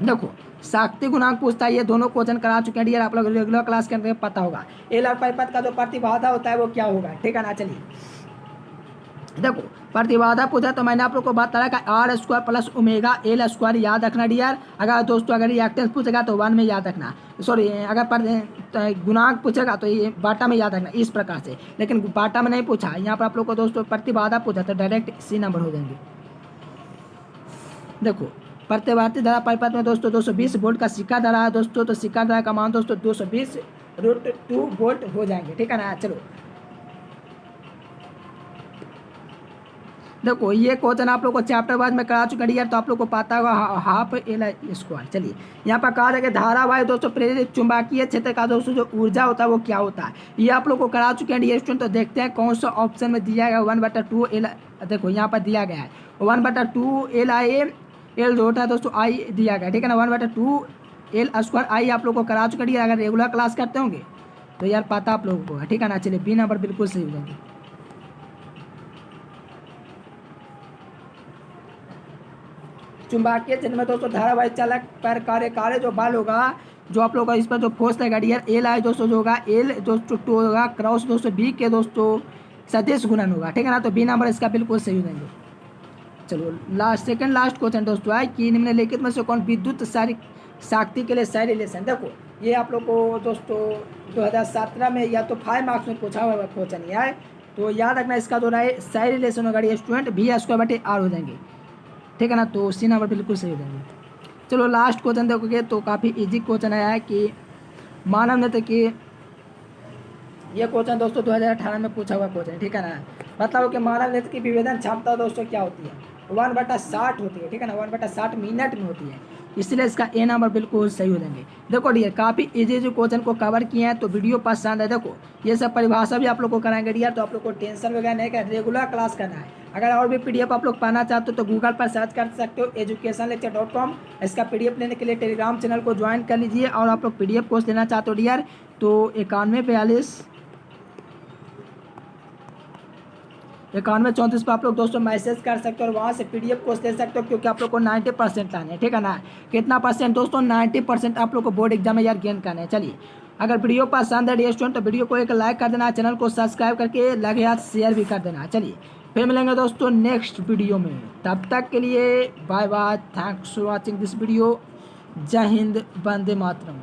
देखो शक्ति गुणांक पूछता है, ये दोनों क्वेश्चन करा चुके हैं डियर, आप लोग रेगुलर क्लास के अंदर पता होगा। एल और परिपथ का जो प्रतिबाधा होता है वो क्या होगा, ठीक है ना। चलिए देखो प्रतिबाधा पूछा तो मैंने आप लोग को बताया कि R² प्लस ओमेगा L² याद रखना डियर। अगर दोस्तों अगर रिएक्टेंस पूछेगा तो 1 में याद रखना, सॉरी अगर गुणांक पूछेगा तो ये बाटा में याद रखना इस प्रकार से। लेकिन बाटा में नहीं पूछा, यहाँ पर आप लोग को दोस्तों प्रतिबाधा पूछा तो डायरेक्ट C नंबर हो जाएंगे। देखो प्रतिवार्ती धारा परिपथ में दोस्तों 220 वोल्ट का सिक्का धारा है दोस्तों, तो सिक्का धारा का मान दोस्तों 220√2 वोल्ट हो जाएंगे, ठीक है ना। चलो देखो ये क्वेश्चन आप लोग को चैप्टर वाइज में करा चुके हैं, तो आप लोग को पता होगा हाफ L²। चलिए यहाँ पर कहा जाए कि धारावाही दोस्तों प्रेरित चुंबकीय क्षेत्र का दोस्तों जो ऊर्जा होता है वो क्या होता है, ये आप लोग को करा चुके हैं डियर स्टूडेंट। तो देखते हैं कौन सा ऑप्शन में दिया गया 1/2 L। देखो यहाँ पर दिया गया है 1/2 L जो होता है दोस्तों I दिया गया, ठीक है ना। 1/2 L² I आप लोग को करा चुके हैं। अगर रेगुलर क्लास करते होंगे तो यार पता आप लोगों को है, ठीक है ना। चलिए B नंबर बिल्कुल सही हो जाएंगे। चुंबकीय क्षेत्र में दोस्तों धारावाही चालक पर कार्य जो बल होगा, जो आप लोग का इस पर जो फोर्स लगेगा डियर L I दोस्तों जो होगा L दोस्तों 2 होगा क्रॉस दोस्तों B के दोस्तों सदिश गुणन होगा, ठीक है ना। तो B नंबर इसका बिल्कुल सही हो जाएंगे। चलो सेकंड लास्ट क्वेश्चन दोस्तों है कि निम्नलिखित में से कौन विद्युत शक्ति के लिए सही रिलेशन। देखो ये आप लोग को दोस्तों 2017 में या तो 5 मार्क्स में पूछा हुआ क्वेश्चन ये है, तो याद रखना इसका जो है सही रिलेशन होगा डियर स्टूडेंट V²/R हो जाएंगे, ठीक है ना। तो C नंबर बिल्कुल सही हो जाएंगे। चलो लास्ट क्वेश्चन देखोगे तो काफ़ी इजी क्वेश्चन आया है कि मानव नृत्य की, ये क्वेश्चन दोस्तों 2018 में पूछा हुआ क्वेश्चन है, ठीक है ना। बताओ कि मानव नृत्य की विभेदन क्षमता दोस्तों क्या होती है, 1/60 होती है, ठीक है ना। 1/60 मिनट में होती है, इसलिए इसका A नंबर बिल्कुल सही हो जाएंगे। देखो डियर काफ़ी इजी जो क्वेश्चन को कवर किए हैं, तो वीडियो पसंद है। देखो ये सब परिभाषा भी आप लोग को कराएंगे डियर, तो आप लोग को टेंशन वगैरह नहीं कर, रेगुलर क्लास करना है। अगर और भी PDF आप लोग पाना चाहते हो तो गूगल पर सर्च कर सकते हो educationlecture.com। इसका PDF लेने के लिए टेलीग्राम चैनल को ज्वाइन कर लीजिए। और आप लोग PDF कोर्स लेना चाहते हो डियर तो 9142 पर आप लोग दोस्तों मैसेज कर सकते हो और वहाँ से PDF कोर्स ले सकते हो, क्योंकि आप लोग को 90% लाने हैं, ठीक है ना। कितना परसेंट दोस्तों 90% आप लोग को बोर्ड एग्जाम में यार गेन करना है। चलिए अगर वीडियो पसंद है डियर स्टूडेंट तो वीडियो को एक लाइक कर देना, चैनल को सब्सक्राइब करके लगे हाथ शेयर भी कर देना। चलिए फिर मिलेंगे दोस्तों नेक्स्ट वीडियो में, तब तक के लिए bye bye, thanks for watching this video. जय हिंद, वंदे मातरम।